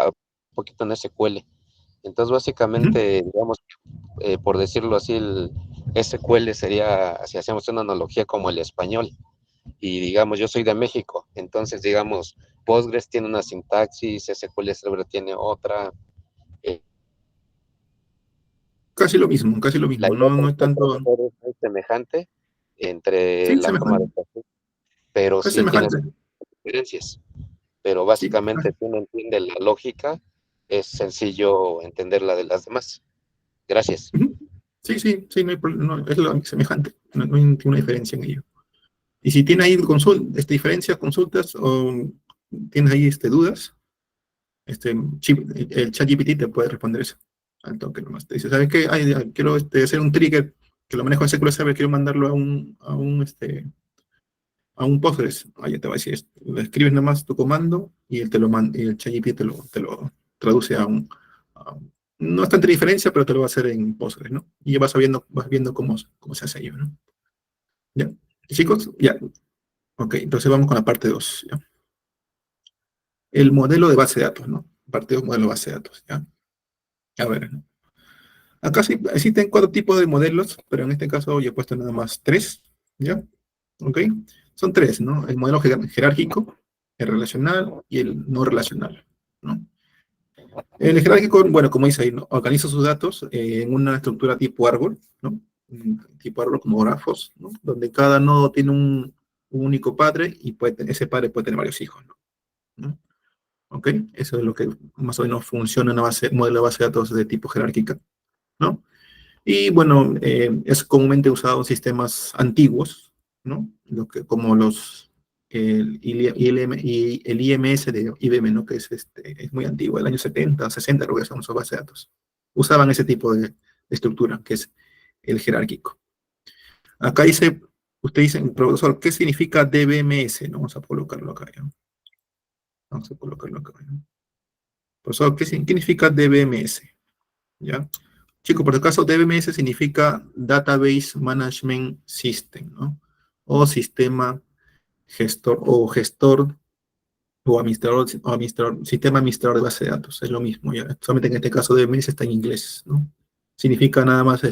poquito en SQL. Entonces, básicamente, digamos, por decirlo así, el SQL sería, si hacemos una analogía, como el español. Y digamos, yo soy de México, entonces, digamos, Postgres tiene una sintaxis, SQL Server tiene otra. eh, Casi lo mismo, la idea, no es tanto. profesor, es muy semejante entre Sí, la forma de semejante. hacer, pero Es sí tiene semejante. sus diferencias. Pero Sí, básicamente, si uno entiende la lógica, es sencillo entender la de las demás. Gracias. ujú. Sí, no hay problema, no, es semejante, no hay ninguna diferencia en ello. Y si tiene ahí diferencias, consultas, o tienes ahí dudas, el ChatGPT te puede responder eso. Al toque nomás. Te dice, ¿sabes qué? Quiero hacer un trigger que lo manejo en SQL Server, quiero mandarlo a un Postgres. Ahí te va a decir, le escribes nada más tu comando y él te lo manda, y el ChatGPT te lo traduce no es tanta diferencia, pero te lo va a hacer en Postgres, ¿no? Y vas viendo cómo se hace ello, ¿no? ¿Ya? Chicos, ya. Ok, entonces vamos con la parte 2, ¿ya? El modelo de base de datos, ¿no? Parte 2, modelo de base de datos, ¿ya? A ver, ¿no? Acá sí existen 4 tipos de modelos, pero en este caso yo he puesto nada más 3, ¿ya? ¿Ok? Son 3, ¿no? El modelo jerárquico, el relacional y el no relacional, ¿no? El jerárquico, bueno, como dice ahí, ¿no? Organiza sus datos en una estructura tipo árbol, ¿no? Tipo árbol como grafos, ¿no? Donde cada nodo tiene un único padre y ese padre puede tener varios hijos, ¿no? ¿Ok? Eso es lo que más o menos funciona en una modelo de base de datos de tipo jerárquica, ¿no? Y bueno, es comúnmente usado en sistemas antiguos, ¿no? Como el IMS de IBM, ¿no? Que es muy antiguo, del año 70, 60, creo que son sus bases de datos. Usaban ese tipo de estructura, que es el jerárquico. Acá usted dice, profesor, ¿qué significa DBMS? No, vamos a colocarlo acá, ¿ya? Vamos a colocarlo acá, ¿ya? Profesor, ¿qué significa DBMS? ¿Ya? Chicos, por si acaso, DBMS significa Database Management System, ¿no? O sistema gestor o sistema administrador de base de datos, es lo mismo, ya. Solamente en este caso DBMS está en inglés, ¿no? Significa nada más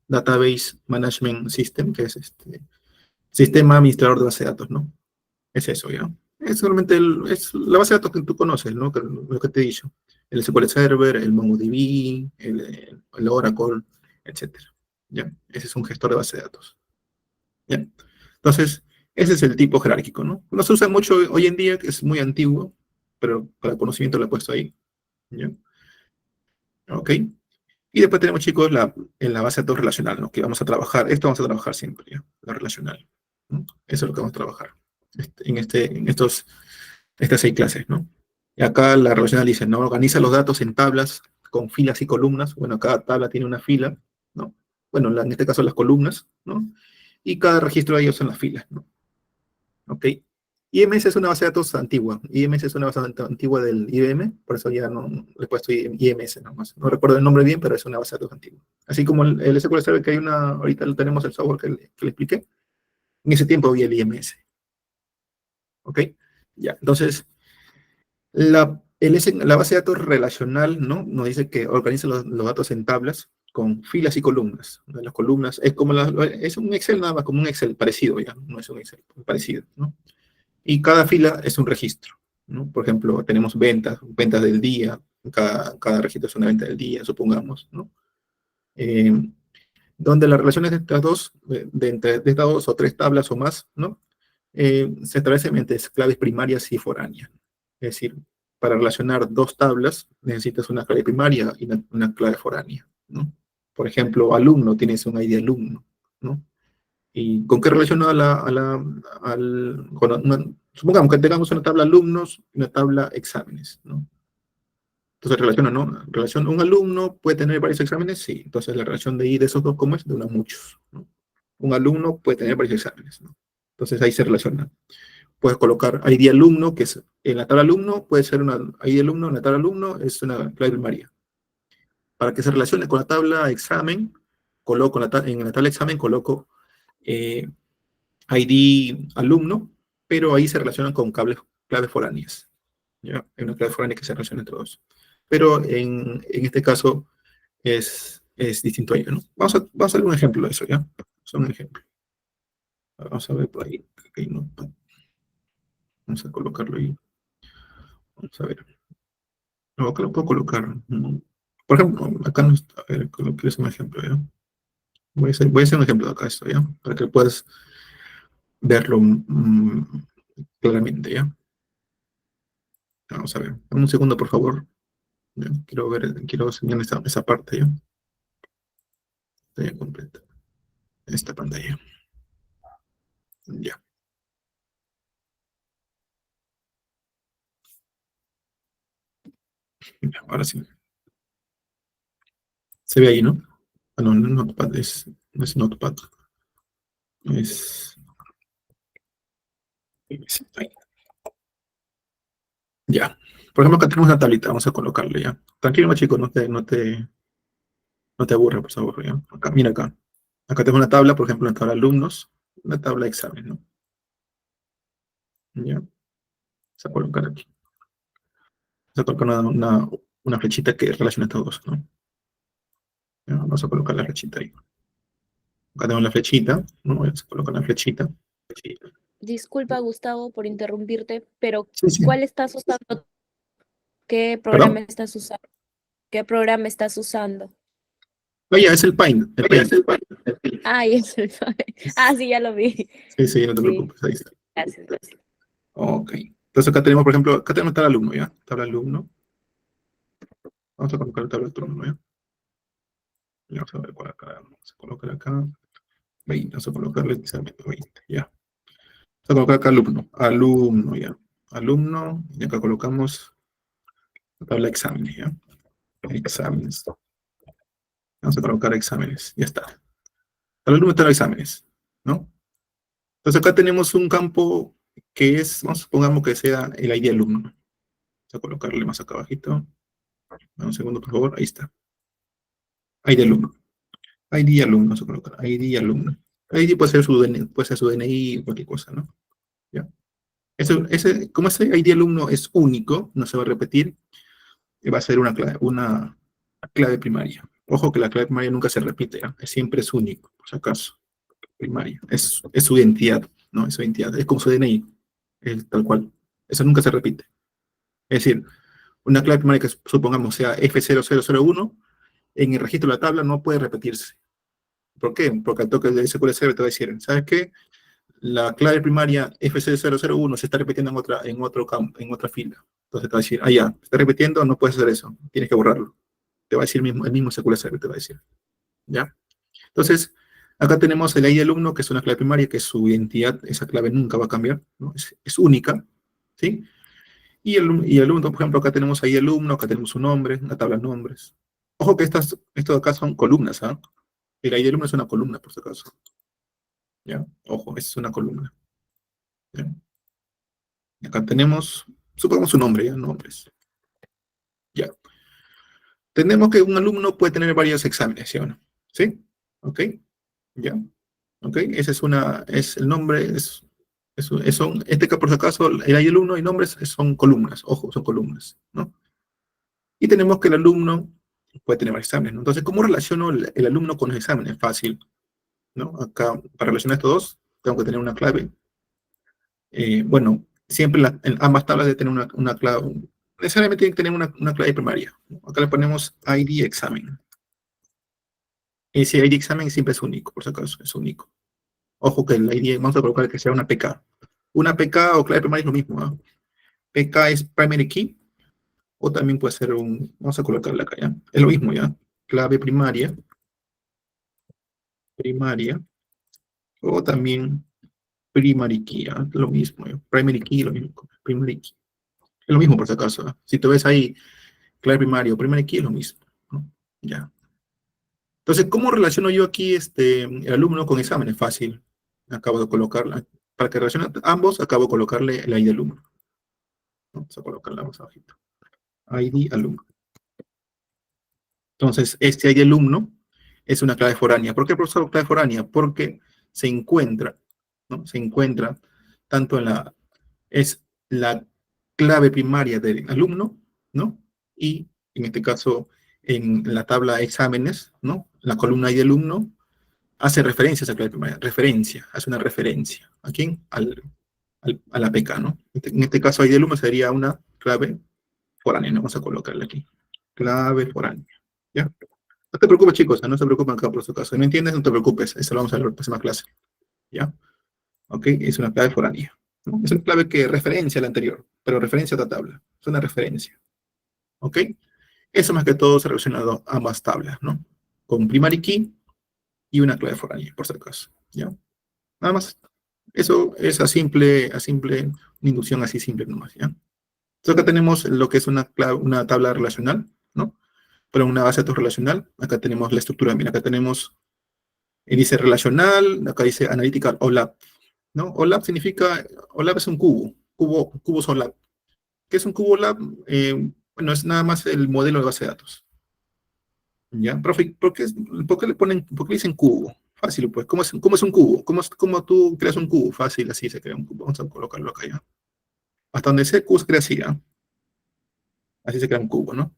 Database Management System, que es sistema administrador de base de datos, ¿no? Es eso, ¿ya? Es solamente es la base de datos que tú conoces, ¿no? Lo que te he dicho. El SQL Server, el MongoDB, el Oracle, etcétera. ¿Ya? Ese es un gestor de base de datos. ¿Ya? Entonces, ese es el tipo jerárquico, ¿no? No se usa mucho hoy en día, que es muy antiguo, pero para conocimiento lo he puesto ahí. ¿Ya? ¿Ok? Y después tenemos, chicos, en la base de datos relacional, ¿no? Que vamos a trabajar, esto vamos a trabajar siempre, ¿ya? La relacional, ¿no? Eso es lo que vamos a trabajar estas 6 clases, ¿no? Y acá la relacional dice, ¿no? Organiza los datos en tablas con filas y columnas. Bueno, cada tabla tiene una fila, ¿no? Bueno, en este caso las columnas, ¿no? Y cada registro de ellos son las filas, ¿no? ¿Ok? IMS es una base de datos antigua. IMS es una base de datos antigua del IBM, por eso ya no le he puesto IMS nomás. No recuerdo el nombre bien, pero es una base de datos antigua. Así como el SQL Server, que hay ahorita tenemos el software que le expliqué, en ese tiempo había el IMS. ¿Ok? Ya, entonces, la base de datos relacional, ¿no? Nos dice que organiza los datos en tablas con filas y columnas. Las columnas es un Excel nada más, como un Excel parecido, ya, no es un Excel parecido, ¿no? Y cada fila es un registro, ¿no? Por ejemplo, tenemos ventas del día, cada registro es una venta del día, supongamos, ¿no? Eh, donde las relaciones de estas dos o 3 tablas o más, ¿no? Se establecen mediante claves primarias y foráneas. Es decir, para relacionar 2 tablas necesitas una clave primaria y una clave foránea, ¿no? Por ejemplo, alumno, tienes un ID alumno, ¿no? ¿Y con qué relaciono supongamos que tengamos una tabla alumnos y una tabla exámenes, ¿no? Entonces relaciona, ¿no? Un alumno puede tener varios exámenes, sí. Entonces la relación de esos dos, ¿cómo es? De uno a muchos, ¿no? Un alumno puede tener varios exámenes, ¿no? Entonces ahí se relaciona. Puedes colocar ID alumno, que es en la tabla alumno, puede ser una ID alumno, en la tabla alumno es una clave primaria. Para que se relacione con la tabla examen, en la tabla examen coloco ID alumno, pero ahí se relacionan con claves foráneas. ¿Ya? Hay una clave foránea que se relaciona entre dos. Pero en este caso es distinto a ello, ¿no? Vamos a hacer un ejemplo de eso, ¿ya? Vamos a hacer un ejemplo. Vamos a ver por ahí. ¿No? Vamos a colocarlo ahí. Vamos a ver. No, acá lo puedo colocar. ¿No? Por ejemplo, acá no está. A ver, quiero hacer un ejemplo, ¿ya? Voy a hacer un ejemplo de acá, esto, ¿ya? Para que puedas verlo claramente, ¿ya? Vamos a ver. Un segundo, por favor. ¿Ya? Quiero señalar esa parte, ¿ya? Pantalla completa. Esta pantalla. Ya. Ya, ahora sí. Se ve ahí, ¿no? Ah, no, no es Notepad, no es Notepad. Es ahí. Ya. Por ejemplo, acá tenemos una tablita, vamos a colocarle ya. Tranquilo, chico, no te aburras, por favor, ya. Acá, mira acá. Acá tengo una tabla, por ejemplo, una tabla de alumnos, una tabla de examen, ¿no? Ya. Vamos a colocar aquí. Vamos a colocar una flechita que relaciona estos dos, ¿no? Ya, vamos a colocar la flechita ahí. Acá tengo la flechita, ¿no? Vamos a colocar la flechita. Disculpa, Gustavo, por interrumpirte, pero Sí, sí. ¿cuál estás usando? ¿Qué ¿Perdón? programa estás usando? ¿Qué programa estás usando? Oye, es el Paint. El Paint. Ah, ya es el Ah, sí, ya lo vi. Sí, sí, no te Sí. preocupes, ahí está. Gracias, gracias. Ok. Entonces acá tenemos, por ejemplo, acá tenemos tal alumno, ¿ya? Tabla alumno. Vamos a colocar la tabla de alumno, ¿ya? Y vamos a ver cuál acá. Vamos a colocar acá 20. Vamos a colocarle exactamente 20, ya. Vamos a colocar acá alumno. Alumno, ya. Alumno. Y acá colocamos la tabla de exámenes, ¿ya? Exámenes. Vamos a colocar exámenes. Ya está. El alumno está en exámenes, ¿no? Entonces acá tenemos un campo que es, supongamos que sea el ID alumno. Vamos a colocarle más acá abajito. Un segundo, por favor. Ahí está. ID alumno. ID alumno. Vamos a colocar ID alumno. ID puede ser su DNI o cualquier cosa, ¿no? ¿Ya? Como ese ID alumno es único, no se va a repetir, va a ser una clave primaria. Ojo que la clave primaria nunca se repite, ¿ya? Siempre es único, por si acaso. Primaria. Es su identidad, ¿no? Es su identidad. Es como su DNI. Es tal cual. Eso nunca se repite. Es decir, una clave primaria que supongamos sea F0001, en el registro de la tabla no puede repetirse. ¿Por qué? Porque al toque de SQL Server te va a decir, ¿sabes qué? La clave primaria F0001 se está repitiendo en otra fila. Entonces te va a decir, ya, se está repitiendo, no puedes hacer eso, tienes que borrarlo. Te va a decir el mismo SQL Server, te va a decir. ¿Ya? Entonces, acá tenemos el ID alumno, que es una clave primaria, que es su identidad, esa clave nunca va a cambiar, ¿no? Es única, ¿sí? Y el alumno, por ejemplo, acá tenemos ID alumno, acá tenemos su nombre, una tabla de nombres. Ojo que estos de acá son columnas, ¿ah? El ID alumno es una columna, por si acaso. ¿Ya? Ojo, esa es una columna. ¿Ya? Y acá tenemos, supongamos su nombre, ¿ya? Nombres. Ya. Tenemos que un alumno puede tener varios exámenes, ¿sí o no? ¿Sí? ¿Ok? ¿Ya? ¿Ok? Ese es el nombre, este que por si acaso, el alumno y nombres son columnas, ojo, son columnas, ¿no? Y tenemos que el alumno puede tener varios exámenes, ¿no? Entonces, ¿cómo relaciono el alumno con los exámenes? Fácil, ¿no? Acá, para relacionar estos dos, tengo que tener una clave. Bueno, siempre en ambas tablas debe tener una clave, necesariamente tiene que tener una clave primaria, ¿no? Acá le ponemos ID examen. Ese ID examen siempre es único, por si acaso, es único. Ojo que el ID, vamos a colocar que sea una PK. Una PK o clave primaria es lo mismo, ¿no? PK es primary key, o también puede ser vamos a colocarla acá, ¿ya? Es lo mismo, ¿ya? Clave primaria, o también primary key, ¿ya? Lo mismo, ¿ya? Primary key, lo mismo, primary key. Es lo mismo por si acaso, ¿eh? Si te ves ahí, clave primaria o primary key, es lo mismo, ¿no? Ya. Entonces, ¿cómo relaciono yo aquí el alumno con exámenes? Fácil. Acabo de colocarla. Para que relacione ambos, acabo de colocarle el ID alumno. Vamos a colocarla más abajito. ID alumno. Entonces, este ID alumno es una clave foránea. ¿Por qué, profesor, clave foránea? Porque se encuentra, ¿no? Se encuentra tanto es la clave primaria del alumno, ¿no? Y en este caso, en la tabla de exámenes, ¿no? La columna ID alumno hace referencia a esa clave primaria. Hace una referencia. ¿A quién? A la PK, ¿no? En este caso, ID alumno sería una clave foránea, ¿no? Vamos a colocarle aquí. Clave foránea. ¿Ya? No te preocupes, chicos, no se preocupen acá por su caso. Si no entiendes, no te preocupes. Eso lo vamos a ver en la próxima clase. ¿Ya? ¿Ok? Es una clave foránea, ¿no? Es una clave que referencia a la anterior, pero referencia a otra tabla. Es una referencia. ¿Ok? Eso más que todo se ha relacionado a ambas tablas, ¿no? Con primary key y una clave foránea, por si acaso. ¿Ya? Nada más. Eso es una inducción así simple nomás, ¿ya? Entonces acá tenemos lo que es una tabla relacional, ¿no? Pero una base de datos relacional. Acá tenemos la estructura. Mira, acá tenemos, dice relacional, acá dice analytical OLAP, ¿no? OLAP es un cubos OLAP. ¿Qué es un cubo OLAP? Bueno, es nada más el modelo de base de datos. ¿Ya? Profe, ¿por qué le dicen cubo? Fácil, pues. ¿Cómo es un cubo? ¿Cómo tú creas un cubo? Fácil, así se crea un cubo. Vamos a colocarlo acá ya. Hasta donde sea, cubo se crea así, ¿ya? Así se crea un cubo, ¿no?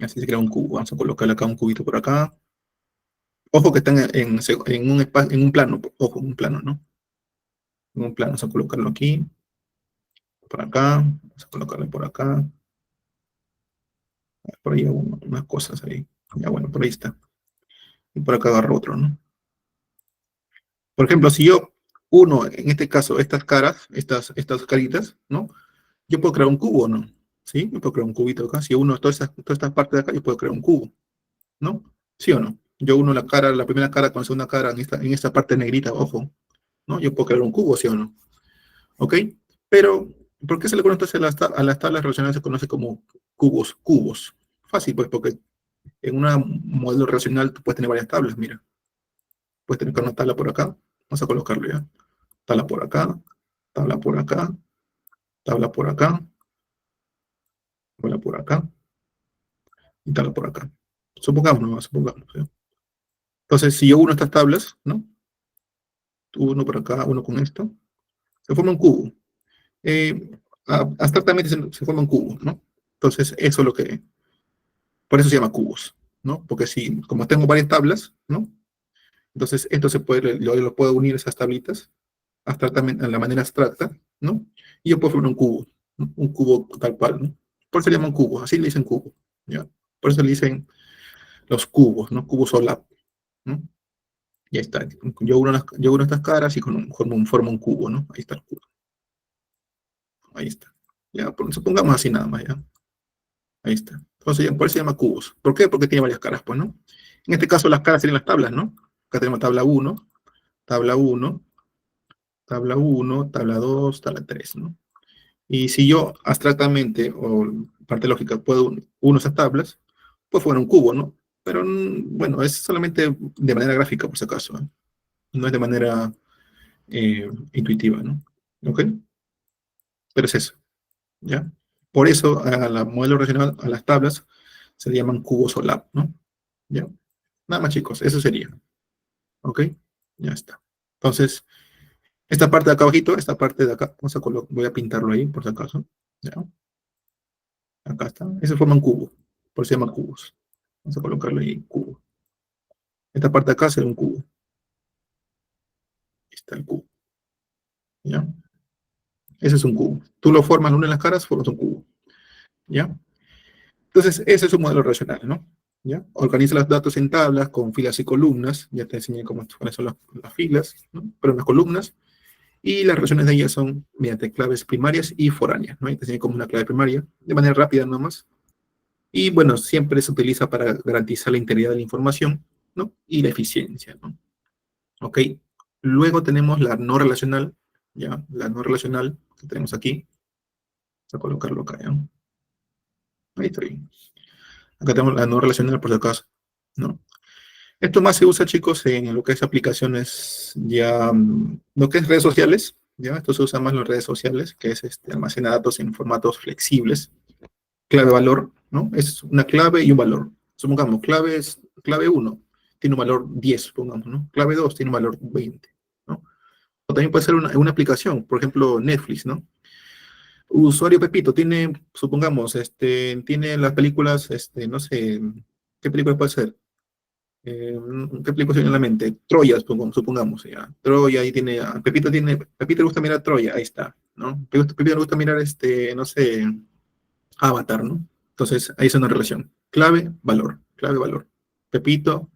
Así se crea un cubo. Vamos a colocarle acá un cubito por acá. Ojo que están en un plano. Ojo, en un plano, ¿no? En un plano. Vamos a colocarlo aquí. Por acá. Vamos a colocarlo por acá. Por ahí unas cosas ahí. Ya, bueno, por ahí está. y por acá agarro otro, ¿no? Por ejemplo, si yo uno, en este caso, estas caras, estas caritas, ¿no? Yo puedo crear un cubo, ¿no? ¿Sí? Yo puedo crear un cubito acá. Si uno todas estas partes de acá, yo puedo crear un cubo, ¿no? ¿Sí o no? Yo uno la cara, la primera cara con la segunda cara en esta parte negrita abajo, ¿no? Yo puedo crear un cubo, ¿sí o no? ¿Ok? Pero, ¿por qué se le conoce entonces a las tablas relacionales se conoce como cubos? Cubos. Fácil, pues, porque en un modelo relacional tú puedes tener varias tablas, mira. Puedes tener una tabla por acá. Vamos a colocarlo ya. Tabla por acá, tabla por acá, tabla por acá, tabla por acá, y tabla por acá. Supongamos, ¿no? Supongamos, ¿sí? Entonces, si yo uno estas tablas, ¿no? Uno por acá, uno con esto, se forma un cubo. Eh, Abstractamente se forma un cubo, ¿no? Entonces, eso es lo que, por eso se llama cubos, ¿no? Porque si, como tengo varias tablas, ¿no? Entonces, esto se puede, yo lo puedo unir esas tablitas abstractamente, de la manera abstracta, ¿no? Y yo puedo formar un cubo, ¿no? Un cubo tal cual, ¿no? Por eso se llaman cubos, así le dicen cubo, ¿ya? Por eso le dicen los cubos, ¿no? Cubos OLAP, ¿no? Ya está. Yo uno estas caras y formo un cubo, ¿no? Ahí está el cubo. Ahí está. Ya, supongamos así nada más, ¿ya? Ahí está. Entonces, por eso se llama cubos. ¿Por qué? Porque tiene varias caras, pues, ¿no? En este caso, las caras serían las tablas, ¿no? Acá tenemos tabla 1, tabla 1, tabla 1, tabla 2, tabla 3, ¿no? Y si yo abstractamente, o parte lógica, puedo uno esas tablas, pues fuera un cubo, ¿no? Pero, bueno, es solamente de manera gráfica, por si acaso, ¿eh? No es de manera intuitiva, ¿no? ¿Ok? Pero es eso, ¿ya? Por eso, a la modelo regional, a las tablas, se le llaman cubos o lab, ¿no? ¿Ya? Nada más, chicos, eso sería. ¿Ok? Ya está. Entonces, esta parte de acá abajito, esta parte de acá, voy a pintarlo ahí, por si acaso. ¿Ya? Acá está. Eso forma un cubo. Por eso se llama cubos. Vamos a colocarlo ahí, cubo. Esta parte de acá será un cubo. Ahí está el cubo. ¿Ya? Ese es un cubo. Tú lo formas, lo unes en las caras, formas un cubo. ¿Ya? Entonces, ese es un modelo racional, ¿no? ¿Ya? Organiza los datos en tablas con filas y columnas. Ya te enseñé cuáles son las filas, ¿no? Pero las columnas. Y las relaciones de ellas son mediante claves primarias y foráneas, ¿no? Y te enseñé como una clave primaria, de manera rápida nomás. Y bueno, siempre se utiliza para garantizar la integridad de la información, ¿no? Y la eficiencia, ¿no? Ok. Luego tenemos la no relacional, ¿ya? La no relacional que tenemos aquí. Vamos a colocarlo acá, ¿ya? Ahí está bien. Acá tenemos la no relacional por si acaso, ¿no? Esto más se usa, chicos, en lo que es aplicaciones ya, lo que es redes sociales, ¿ya? Esto se usa más en las redes sociales, que es almacena datos en formatos flexibles. Clave-valor, ¿no? Es una clave y un valor. Supongamos, clave 1 tiene un valor 10, supongamos, ¿no? Clave 2 tiene un valor 20, ¿no? O también puede ser una aplicación, por ejemplo, Netflix, ¿no? Usuario Pepito tiene, supongamos, tiene las películas, no sé, ¿qué película puede ser? ¿Qué película tiene en la mente? Troya, supongamos, ya. Troya, ahí tiene, Pepito le gusta mirar Troya, ahí está, ¿no? Pepito le gusta mirar, no sé, Avatar, ¿no? Entonces, ahí es una relación. Clave, valor, clave, valor. Pepito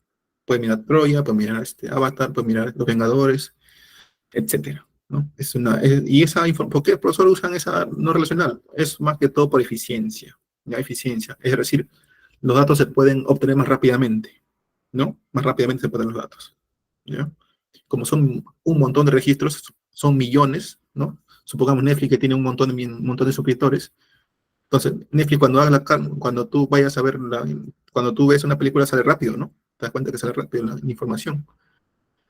puede mirar Troya, puede mirar Avatar, puede mirar Los Vengadores, etcétera, ¿no? ¿Por qué el profesor usan esa no relacional? Es más que todo por eficiencia, ¿ya? Eficiencia. Es decir, los datos se pueden obtener más rápidamente, ¿no? Más rápidamente se pueden los datos, ¿ya? Como son un montón de registros, son millones, ¿no? Supongamos Netflix que tiene un montón de suscriptores. Entonces, Netflix, cuando tú vayas a ver, cuando tú ves una película, sale rápido, ¿no? Te das cuenta que sale rápido la información,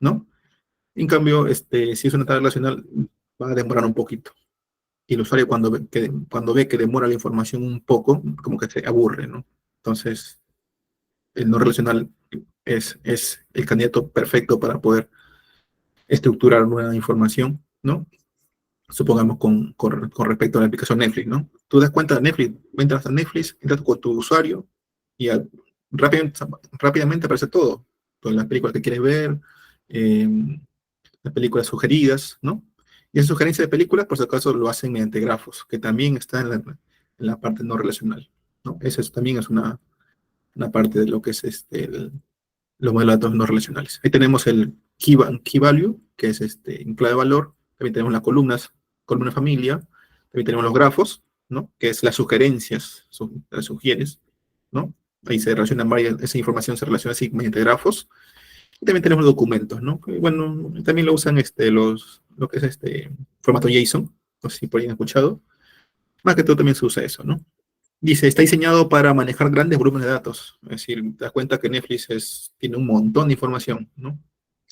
¿no? En cambio, si es una tabla relacional, va a demorar un poquito. Y el usuario cuando ve que demora la información un poco, como que se aburre, ¿no? Entonces, el no relacional es el candidato perfecto para poder estructurar una información, ¿no? Supongamos con respecto a la aplicación Netflix, ¿no? Tú das cuenta de Netflix, entras a Netflix, entras con tu usuario y rápidamente aparece todo. Todas las películas que quieres ver, eh, las películas sugeridas, ¿no? Y esa sugerencia de películas, por si acaso, lo hacen mediante grafos, que también está en la parte no relacional, ¿no? Eso también es una parte de lo que es los modelos de datos no relacionales. Ahí tenemos el key value, que es un clave de valor. También tenemos las columna familia. También tenemos los grafos, ¿no? Que es las sugerencias, las sugieres, ¿no? Ahí se relacionan varias, esa información se relaciona así mediante grafos. Y también tenemos los documentos, ¿no? Que, bueno, también lo usan lo que es formato JSON, no sé si por ahí han escuchado. Más que todo también se usa eso, ¿no? Dice, está diseñado para manejar grandes volúmenes de datos. Es decir, te das cuenta que Netflix tiene un montón de información, ¿no?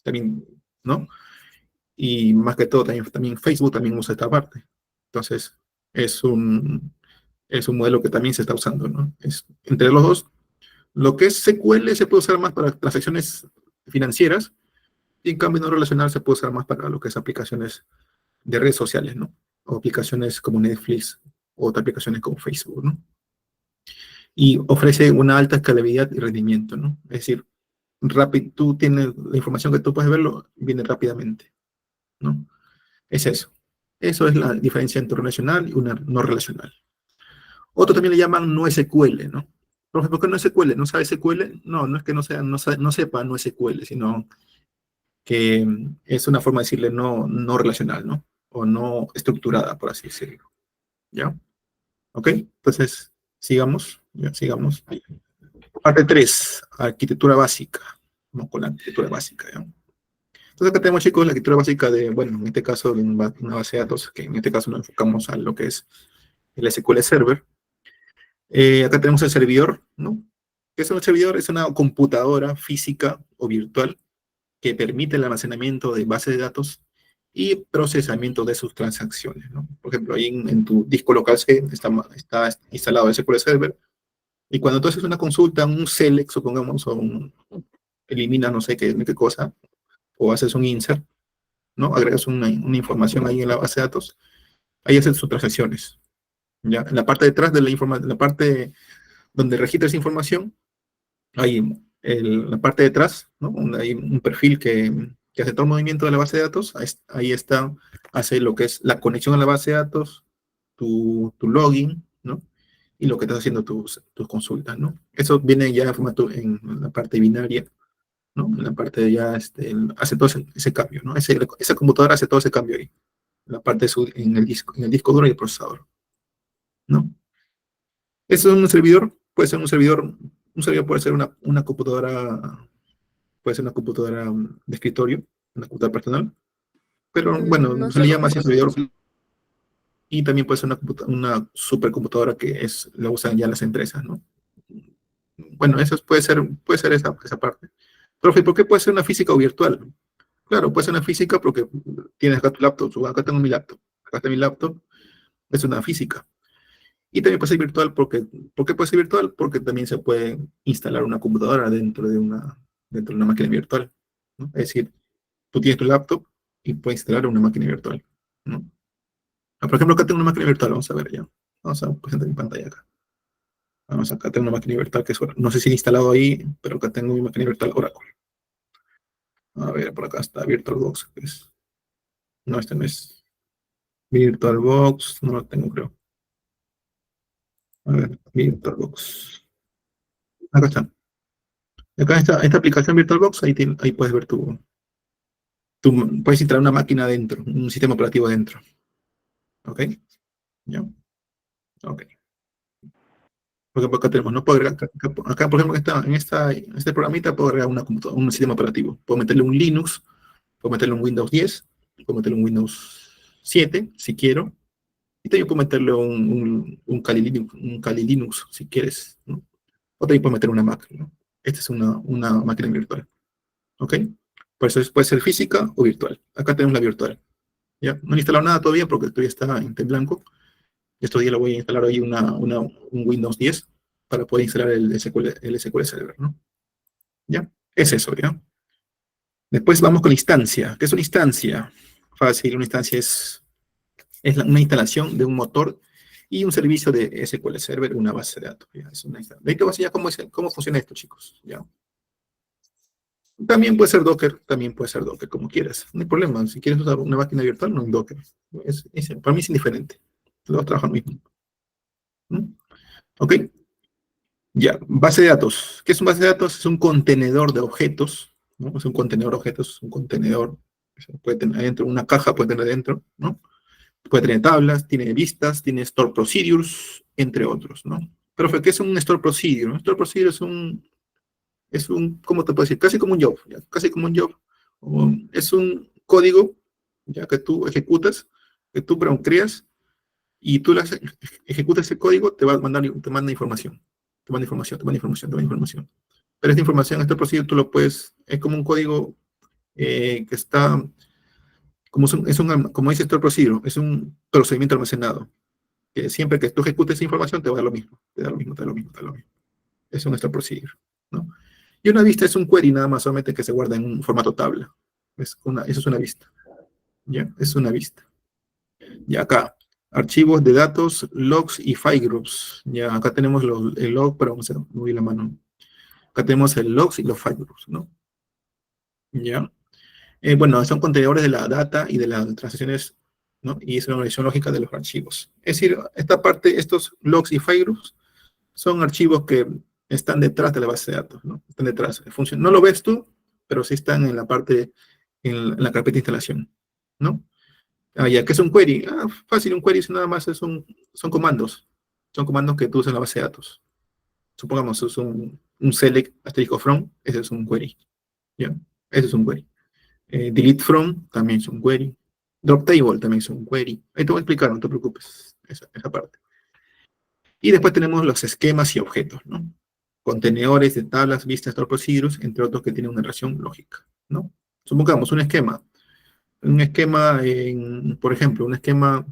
También, ¿no? Y más que todo, también Facebook también usa esta parte. Entonces, es un modelo que también se está usando, ¿no? Entre los dos, lo que es SQL se puede usar más para transacciones financieras, y en cambio no relacional se puede usar más para lo que es aplicaciones de redes sociales, ¿no? O aplicaciones como Netflix, o otras aplicaciones como Facebook, ¿no? Y ofrece una alta escalabilidad y rendimiento, ¿no? Es decir, tú tienes la información que tú puedes verlo, viene rápidamente, ¿no? Es eso. Eso es la diferencia entre relacional y una no relacional. Otro también le llaman no SQL, ¿no? Profe, ¿por qué no SQL? ¿No sabe SQL? No, no es que no sepa no SQL, sino que es una forma de decirle no relacional, ¿no? O no estructurada, por así decirlo. ¿Ya? ¿Ok? Entonces, sigamos. Ya, sigamos. Parte 3, arquitectura básica. Vamos con la arquitectura básica, ¿ya? Entonces acá tenemos, chicos, la arquitectura básica de, bueno, en este caso, de una base de datos, que en este caso nos enfocamos a lo que es el SQL Server. Acá tenemos el servidor, ¿no? ¿Qué es un servidor? Es una computadora física o virtual que permite el almacenamiento de bases de datos y procesamiento de sus transacciones, ¿no? Por ejemplo, ahí en tu disco local C está instalado el SQL Server, y cuando tú haces una consulta, un select, supongamos, elimina no sé qué cosa, o haces un insert, ¿no? Agregas una información ahí en la base de datos, ahí haces sus transacciones, ¿ya? En la parte de atrás de en la parte donde registras información, hay la parte de atrás, ¿no? Hay un perfil que hace todo el movimiento de la base de datos, ahí está, hace lo que es la conexión a la base de datos, tu login, ¿no? Y lo que estás haciendo tus consultas, ¿no? Eso viene ya en formato en la parte binaria, ¿no? En la parte de ya, hace todo ese cambio, ¿no? Esa computadora hace todo ese cambio ahí, en la parte en el disco duro y el procesador, ¿no? Eso es un servidor, puede ser un servidor puede ser una computadora, puede ser una computadora de escritorio, una computadora personal, pero bueno, No se le sé. llama así servidor, y también puede ser una supercomputadora que la usan ya las empresas, ¿no? Bueno, eso puede ser esa parte. Profe, ¿por qué puede ser una física o virtual? Claro, puede ser una física porque tienes acá tu laptop, acá tengo mi laptop, acá está mi laptop, es una física. Y también puede ser virtual ¿por qué puede ser virtual? Porque también se puede instalar una computadora dentro de una máquina virtual, ¿no? Es decir, tú tienes tu laptop y puedes instalar una máquina virtual, ¿no? Por ejemplo, acá tengo una máquina virtual, vamos a ver ya. Vamos a presentar mi pantalla acá. Vamos, acá tengo una máquina virtual que es Oracle. No sé si he instalado ahí, pero acá tengo mi máquina virtual Oracle. A ver, por acá está VirtualBox. No, este no es VirtualBox, no lo tengo, creo. A ver, VirtualBox. Acá está. Acá esta aplicación VirtualBox, ahí puedes ver puedes instalar una máquina dentro, un sistema operativo dentro. ¿Ok? ¿Ya? Ok. Porque acá tenemos, no puedo agregar, acá, por ejemplo, en este programita puedo agregar un sistema operativo. Puedo meterle un Linux, puedo meterle un Windows 10, puedo meterle un Windows 7, si quiero, y también puedo meterle un Kali Linux, si quieres, ¿no? O también puedo meter una Mac, ¿no? Esta es una máquina virtual, ¿ok? Por eso puede ser física o virtual. Acá tenemos la virtual, ¿ya? No he instalado nada todavía porque todavía está en blanco. Estos días lo voy a instalar ahí un Windows 10 para poder instalar el SQL Server, ¿no? ¿Ya? Es eso, ¿ya? Después vamos con la instancia. ¿Qué es una instancia? Fácil, una instancia es una instalación de un motor y un servicio de SQL Server, una base de datos. ¿Ya? Es una instancia. De ahí te vas a enseñar cómo funciona esto, chicos. ¿Ya? También puede ser Docker, como quieras. No hay problema. Si quieres usar una máquina virtual, no en Docker. Para mí es indiferente. Los dos trabajan lo mismo. ¿Mm? ¿Ok? Ya, base de datos. ¿Qué es un base de datos? Es un contenedor de objetos, ¿no? Es un contenedor de objetos, es un contenedor. Puede tener adentro una caja, puede tener adentro, ¿no? Puede tener tablas, tiene vistas, tiene store procedures, entre otros, ¿no? Pero, ¿qué es un store procedure? Un store procedure es un, ¿cómo te puedo decir? Casi como un job, ¿ya? Casi como un job. Es un código, ya que tú ejecutas, que tú, perdón, creas, y tú ejecutas ese código, te manda información. Te manda información, te manda información, te manda información. Pero esta información, este procedimiento, tú lo puedes, es como un código que está, como dice este procedimiento, es un procedimiento almacenado. Que siempre que tú ejecutes esa información, te va a dar lo mismo, te da lo mismo, te da lo mismo, te da lo mismo. Es un step procedure, ¿no? Y una vista es un query nada más, solamente que se guarda en un formato tabla. Eso es una vista, ¿ya? Es una vista. Y acá, archivos de datos, logs y file groups. Ya, acá tenemos el log, pero vamos a mover la mano. Acá tenemos el logs y los file groups, ¿no? Ya. Bueno, son contenedores de la data y de las transacciones, ¿no? Y es una organización lógica de los archivos. Es decir, esta parte, estos logs y file groups, son archivos que están detrás de la base de datos, ¿no? Están detrás. No lo ves tú, pero sí están en la parte, en la carpeta de instalación, ¿no? Ya, ¿qué es un query? Fácil, un query es nada más son comandos. Son comandos que tú usas en la base de datos. Supongamos, es un select asterisco from, ese es un query, ¿ya? Ese es un query. Delete from también es un query. Drop table también es un query. Ahí te voy a explicar, no te preocupes, esa parte. Y después tenemos los esquemas y objetos, ¿no? Contenedores de tablas, vistas, store procedures, entre otros que tienen una relación lógica, ¿no? Supongamos un esquema, por ejemplo, un esquema,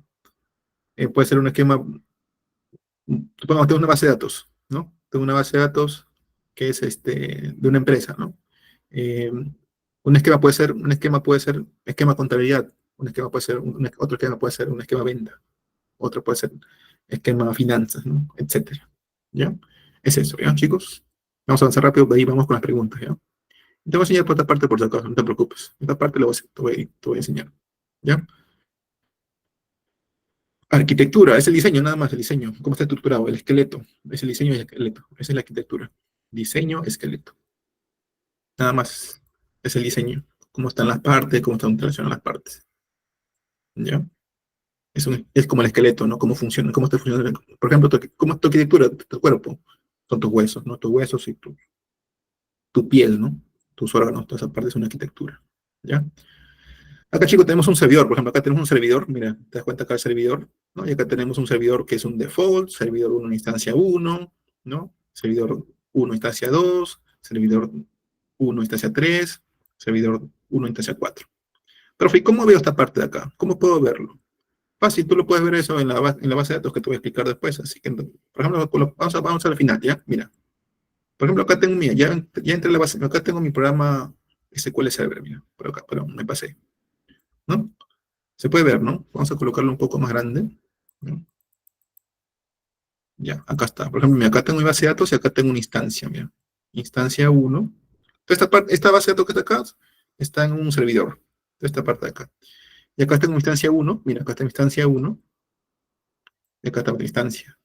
puede ser un esquema, supongamos, tengo una base de datos, ¿no? Tengo una base de datos que es de una empresa, ¿no? Eh, un esquema puede ser esquema contabilidad, un esquema puede ser, otro esquema puede ser un esquema venta, otro puede ser esquema finanzas, ¿no? Etcétera, ¿ya? Es eso, ¿ya, chicos? Vamos a avanzar rápido, de ahí vamos con las preguntas, ¿ya? Te voy a enseñar por esta parte por si acaso, no te preocupes. Esta parte te voy a enseñar, ¿ya? Arquitectura, es el diseño, nada más el diseño. ¿Cómo está estructurado? El esqueleto. Es el diseño y el esqueleto. Esa es la arquitectura. Diseño, esqueleto. Nada más. Es el diseño. Cómo están las partes, cómo están relacionadas las partes. ¿Ya? Es como el esqueleto, ¿no? Cómo funciona, cómo está funcionando. Por ejemplo, cómo es tu arquitectura, tu cuerpo. Son tus huesos, ¿no? Tus huesos y tu piel, ¿no? Tus órganos, toda esa parte es una arquitectura. ¿Ya? Acá, chicos, tenemos un servidor. Por ejemplo, acá tenemos un servidor. Mira, te das cuenta acá el servidor, ¿no? Y acá tenemos un servidor que es un default, servidor 1 instancia 1, ¿no? Servidor 1 instancia 2, servidor 1 instancia 3, servidor 1 instancia 4. Pero, ¿cómo veo esta parte de acá? ¿Cómo puedo verlo? Fácil, tú lo puedes ver eso en la base de datos que te voy a explicar después. Así que, por ejemplo, vamos al final, ¿ya? Mira. Por ejemplo, acá tengo ya entré a la base, acá tengo mi programa SQL Server, mira, por acá, pero me pasé, ¿no? Se puede ver, ¿no? Vamos a colocarlo un poco más grande, ¿no? Ya, acá está. Por ejemplo, mira, acá tengo mi base de datos y acá tengo una instancia, mira. Instancia 1. Esta base de datos que está acá está en un servidor. Esta parte de acá. Y acá tengo mi instancia 1. Mira, acá está mi instancia 1. Y acá está otra instancia.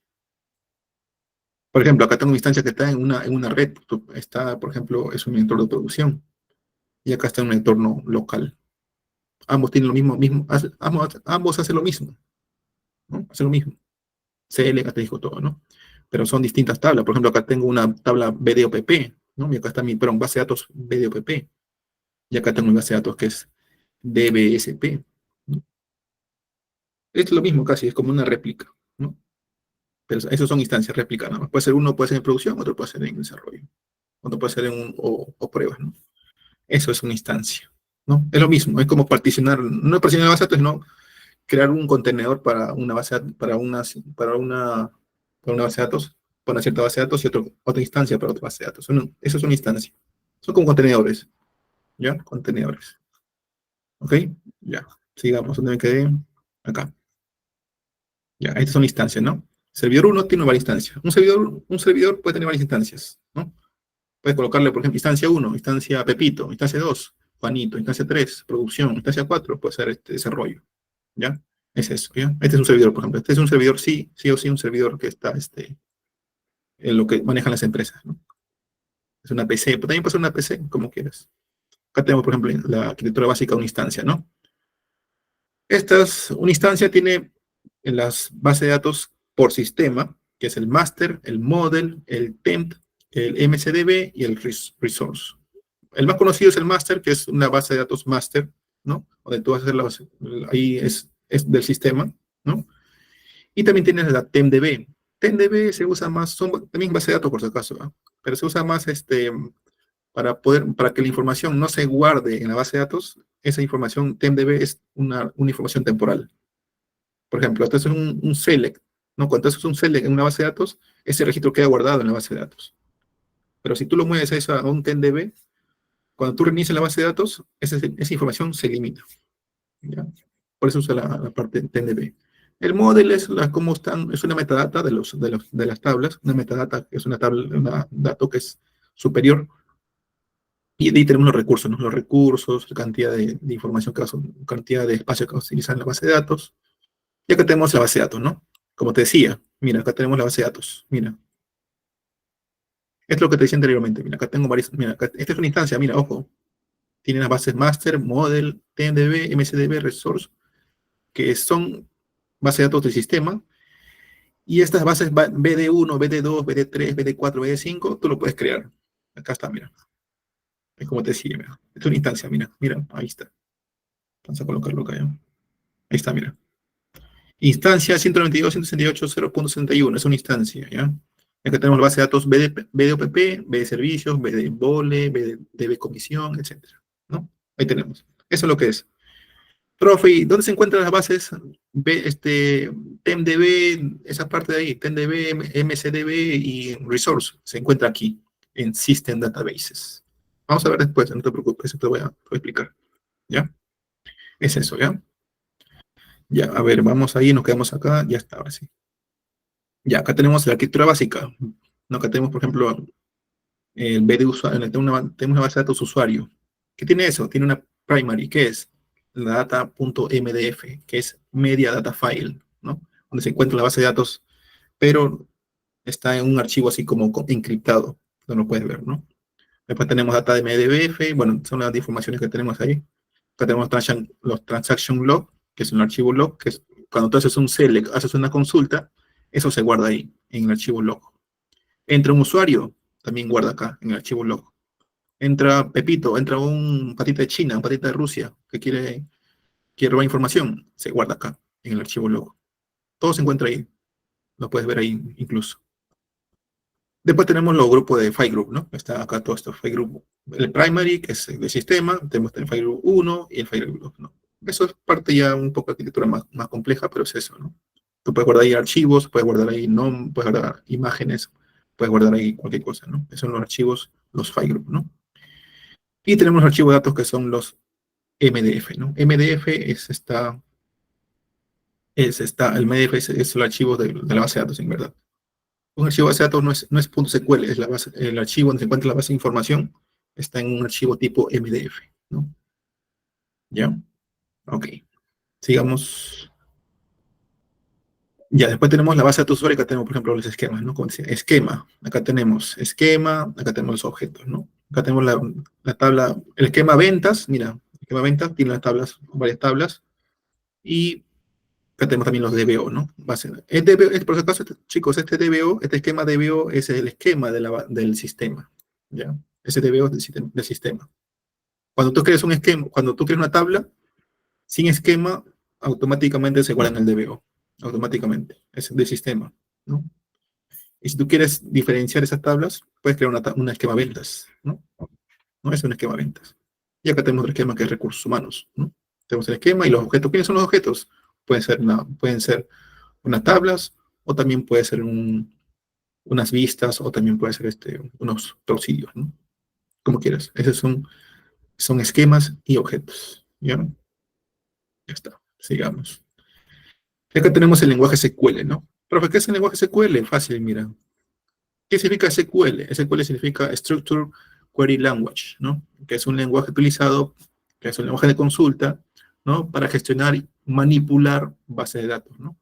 Por ejemplo, acá tengo mi instancia que está en una red. Está, por ejemplo, es un entorno de producción. Y acá está un entorno local. Ambos tienen lo mismo, ambos hacen lo mismo, ¿no? Hacen lo mismo. CL, acá te dijo todo, ¿no? Pero son distintas tablas. Por ejemplo, acá tengo una tabla BDOPP, ¿no? Y acá está base de datos BDOPP. Y acá tengo mi base de datos que es DBSP, ¿no? Es lo mismo casi, es como una réplica, ¿no? Pero esos son instancias, réplica nada más. Uno puede ser en producción, otro puede ser en desarrollo. Otro puede ser o pruebas, ¿no? Eso es una instancia, ¿no? Es lo mismo, es como particionar, no es particionar base de datos, sino crear un contenedor para una base base de datos, para una cierta base de datos y otra instancia para otra base de datos. Eso es una instancia. Son como contenedores, ¿ya? Contenedores. ¿Ok? Ya. Sigamos, ¿dónde me quedé? Acá. Ya, estas son instancias, ¿no? Servidor 1 tiene varias instancias. Un servidor puede tener varias instancias, ¿no? Puedes colocarle, por ejemplo, instancia 1, instancia Pepito, instancia 2, Juanito, instancia 3, producción, instancia 4, puede ser desarrollo, ¿ya? Es eso, ¿ya? Este es un servidor, por ejemplo. Este es un servidor, sí o sí, un servidor que está, en lo que manejan las empresas, ¿no? Es una PC, pero también puede ser una PC, como quieras. Acá tenemos, por ejemplo, la arquitectura básica de una instancia, ¿no? Una instancia tiene en las bases de datos por sistema, que es el master, el model, el temp, el MCDB y el resource. El más conocido es el master, que es una base de datos master, ¿no? Donde tú vas a hacer ahí es del sistema, ¿no? Y también tienes la TempDB. TempDB se usa más, son también base de datos por si acaso, ¿no? Pero se usa más para que la información no se guarde en la base de datos. Esa información, TempDB es una información temporal. Por ejemplo, esto es un select, ¿no? Cuando haces un select en una base de datos, ese registro queda guardado en la base de datos. Pero si tú lo mueves eso a un TempDB, cuando tú reinicias la base de datos, esa información se elimina, ¿ya? Por eso usa la parte TempDB. El model es cómo están, es una metadata de las tablas, una metadata que es una tabla, un dato que es superior. Y ahí tenemos los recursos, ¿no? Los recursos, la cantidad de información cantidad de espacio que vas a utilizar en la base de datos. Y acá tenemos la base de datos, ¿no? Como te decía, mira, acá tenemos la base de datos, mira. Esto es lo que te decía anteriormente, mira, acá tengo varias, mira, esta es una instancia, mira, ojo. Tiene las bases master, model, TMDB, MCDB, resource, que son bases de datos del sistema. Y estas bases BD1, BD2, BD3, BD4, BD5, tú lo puedes crear. Acá está, mira. Es como te decía, mira. Esta es una instancia, mira, ahí está. Vamos a colocarlo acá, ¿ya? Ahí está, mira. Instancia 192.168.0.61, es una instancia, ¿ya? Acá tenemos la base de datos BDOPP, BD servicios, BD vole, BD comisión, etc. ¿No? Ahí tenemos. Eso es lo que es. Profe, ¿y dónde se encuentran las bases? TempDB, esa parte de ahí, TempDB, MCDB y Resource, se encuentra aquí, en System Databases. Vamos a ver después, no te preocupes, te voy a explicar. ¿Ya? Es eso, ¿ya? Ya, a ver, vamos ahí, nos quedamos acá, ya está, ahora sí. Ya, acá tenemos la arquitectura básica. ¿No? Acá tenemos, por ejemplo, el B de usuario, tenemos una base de datos usuario. ¿Qué tiene eso? Tiene una primary, ¿qué es? La data.mdf, que es media data file, ¿no? Donde se encuentra la base de datos, pero está en un archivo así como encriptado, no lo puedes ver, ¿no? Después tenemos data de MDBF, bueno, son las informaciones que tenemos ahí. Acá tenemos los transaction log, que es un archivo log, que es cuando tú haces un select, haces una consulta, eso se guarda ahí, en el archivo log. Entra un usuario, también guarda acá, en el archivo log. Entra Pepito, entra un patita de China, un patita de Rusia, que quiere robar información, se guarda acá, en el archivo log. Todo se encuentra ahí, lo puedes ver ahí incluso. Después tenemos los grupos de file group, ¿no? Está acá todo esto, file group. El primary, que es el sistema, tenemos el file group 1 y el file group 2, ¿no? Eso es parte ya un poco de arquitectura más compleja, pero es eso, ¿no? Tú puedes guardar ahí archivos, puedes guardar ahí puedes guardar imágenes, puedes guardar ahí cualquier cosa, ¿no? Esos son los archivos, los file group, ¿no? Y tenemos los archivos de datos que son los MDF, ¿no? MDF el MDF es el archivo de la base de datos, en verdad. Un archivo de base de datos no es .sql, es el archivo donde se encuentra la base de información, está en un archivo tipo MDF, ¿no? ¿Ya? Ok. Sigamos. Ya, después tenemos la base de datos usuario, acá tenemos, por ejemplo, los esquemas, ¿no? Como decía, esquema, acá tenemos esquema, acá tenemos los objetos, ¿no? Acá tenemos la tabla, el esquema ventas, mira, el esquema ventas tiene las tablas, varias tablas, y acá tenemos también los DBO, ¿no? Por si acaso, chicos, este DBO, este esquema DBO es el esquema del sistema, ¿ya? Ese DBO es del sistema. Cuando tú creas un esquema, cuando tú creas una tabla, sin esquema, automáticamente se guarda en el DBO, automáticamente, es del sistema, ¿no? Y si tú quieres diferenciar esas tablas, puedes crear un esquema ventas, ¿no? No es un esquema ventas. Y acá tenemos el esquema que es recursos humanos, ¿no? Tenemos el esquema y los objetos. ¿Quiénes son los objetos? Pueden ser unas tablas, o también puede ser unas vistas, o también puede ser unos auxilios, ¿no? Como quieras. Esos son esquemas y objetos, ¿ya? Ya está, sigamos. Acá tenemos el lenguaje SQL, ¿no? Profe, ¿qué es el lenguaje SQL? Fácil, mira. ¿Qué significa SQL? SQL significa Structured Query Language, ¿no? Que es un lenguaje utilizado, que es un lenguaje de consulta, ¿no? Para gestionar y manipular bases de datos, ¿no?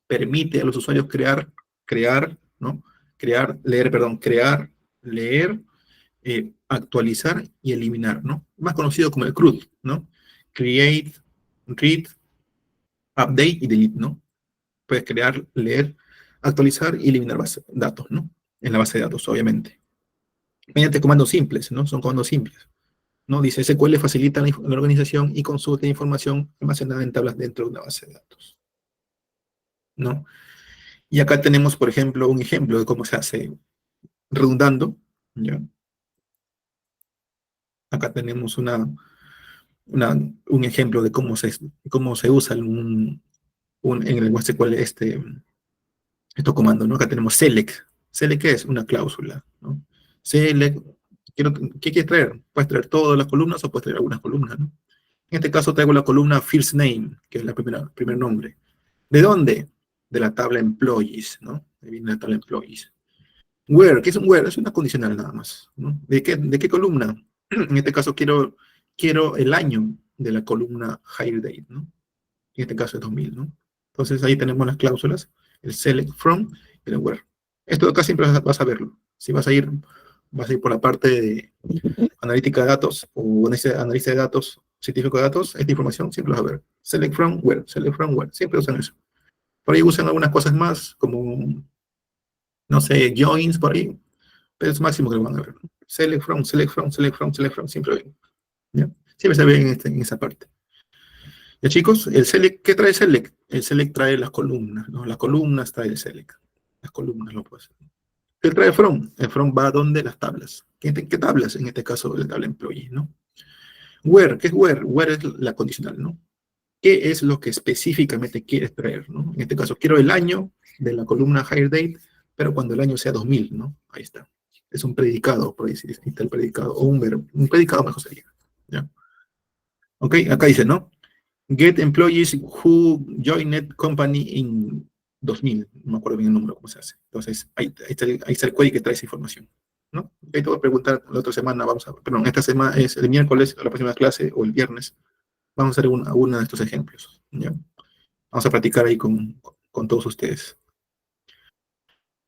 Permite a los usuarios crear, ¿no? crear, leer, actualizar y eliminar, ¿no? Más conocido como el CRUD, ¿no? Create, read, update y delete, ¿no? Puedes crear, leer, actualizar y eliminar datos, ¿no? En la base de datos, obviamente. Mediante comandos simples, ¿no? Son comandos simples, ¿no? Dice, SQL facilita la organización y consulta de información almacenada en tablas dentro de una base de datos, ¿no? Y acá tenemos, por ejemplo, un ejemplo de cómo se hace redundando, ¿ya? Acá tenemos un ejemplo de cómo se usa en el lenguaje SQL estos comandos, ¿no? Acá tenemos select. Select, ¿qué es? Una cláusula, ¿no? Select, ¿qué quieres traer? Puedes traer todas las columnas o puedes traer algunas columnas, ¿no? En este caso traigo la columna first name, que es la primer nombre. ¿De dónde? De la tabla employees, ¿no? Ahí viene la tabla employees. Where, ¿qué es un where? Es una condicional nada más, ¿no? ¿De qué columna? En este caso quiero el año de la columna hire date, ¿no? En este caso es 2000, ¿no? Entonces ahí tenemos las cláusulas, el select from y el where. Esto acá siempre vas a verlo. Si vas a ir por la parte de analítica de datos o análisis de datos, científico de datos, esta información siempre vas a ver. Select from where, siempre usan eso. Por ahí usan algunas cosas más, como, no sé, joins por ahí, pero es máximo que lo van a ver. Select from, siempre ven. ¿Ya? Siempre se ve en esa parte. Ya chicos, el select, ¿qué trae select? El select trae las columnas, ¿no? Las columnas trae el select. Las columnas lo puede hacer. ¿Qué trae from? El from va a donde las tablas. ¿Qué tablas? En este caso, la tabla employee, ¿no? Where, ¿qué es where? Where es la condicional, ¿no? ¿Qué es lo que específicamente quieres traer, ¿no? En este caso, quiero el año de la columna hire date, pero cuando el año sea 2000, ¿no? Ahí está. Es un predicado, por ahí está el predicado, o un verbo. Un predicado mejor sería, ¿ya? Ok, acá dice, ¿no? Get employees who joined company in 2000. No me acuerdo bien el número, cómo se hace. Entonces, ahí está el query que trae esa información, ¿no? Ahí te voy a preguntar la otra semana, esta semana es el miércoles, la próxima clase, o el viernes, vamos a hacer uno de estos ejemplos, ¿ya? Vamos a practicar ahí con todos ustedes.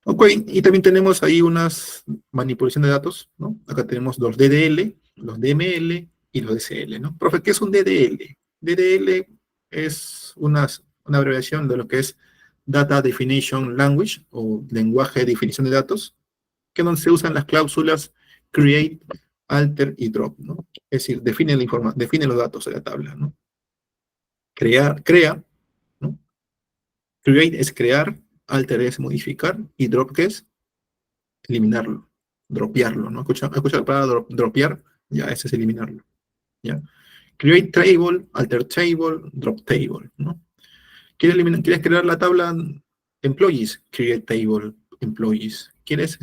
Ok, y también tenemos ahí unas manipulaciones de datos, ¿no? Acá tenemos los DDL, los DML y los DCL, ¿no? Profe, ¿qué es un DDL? DDL es una abreviación de lo que es Data Definition Language, o lenguaje de definición de datos, que es donde se usan las cláusulas create, alter y drop, ¿no? Es decir, define los datos de la tabla, ¿no? Crea, ¿no? Create es crear, alter es modificar, y drop, ¿qué es? Eliminarlo, dropearlo, ¿no? ¿Escucha la palabra dropear? Ya, ese es eliminarlo, ¿ya? Create table, alter table, drop table, ¿no? ¿Quieres crear la tabla employees? Create table employees. ¿Quieres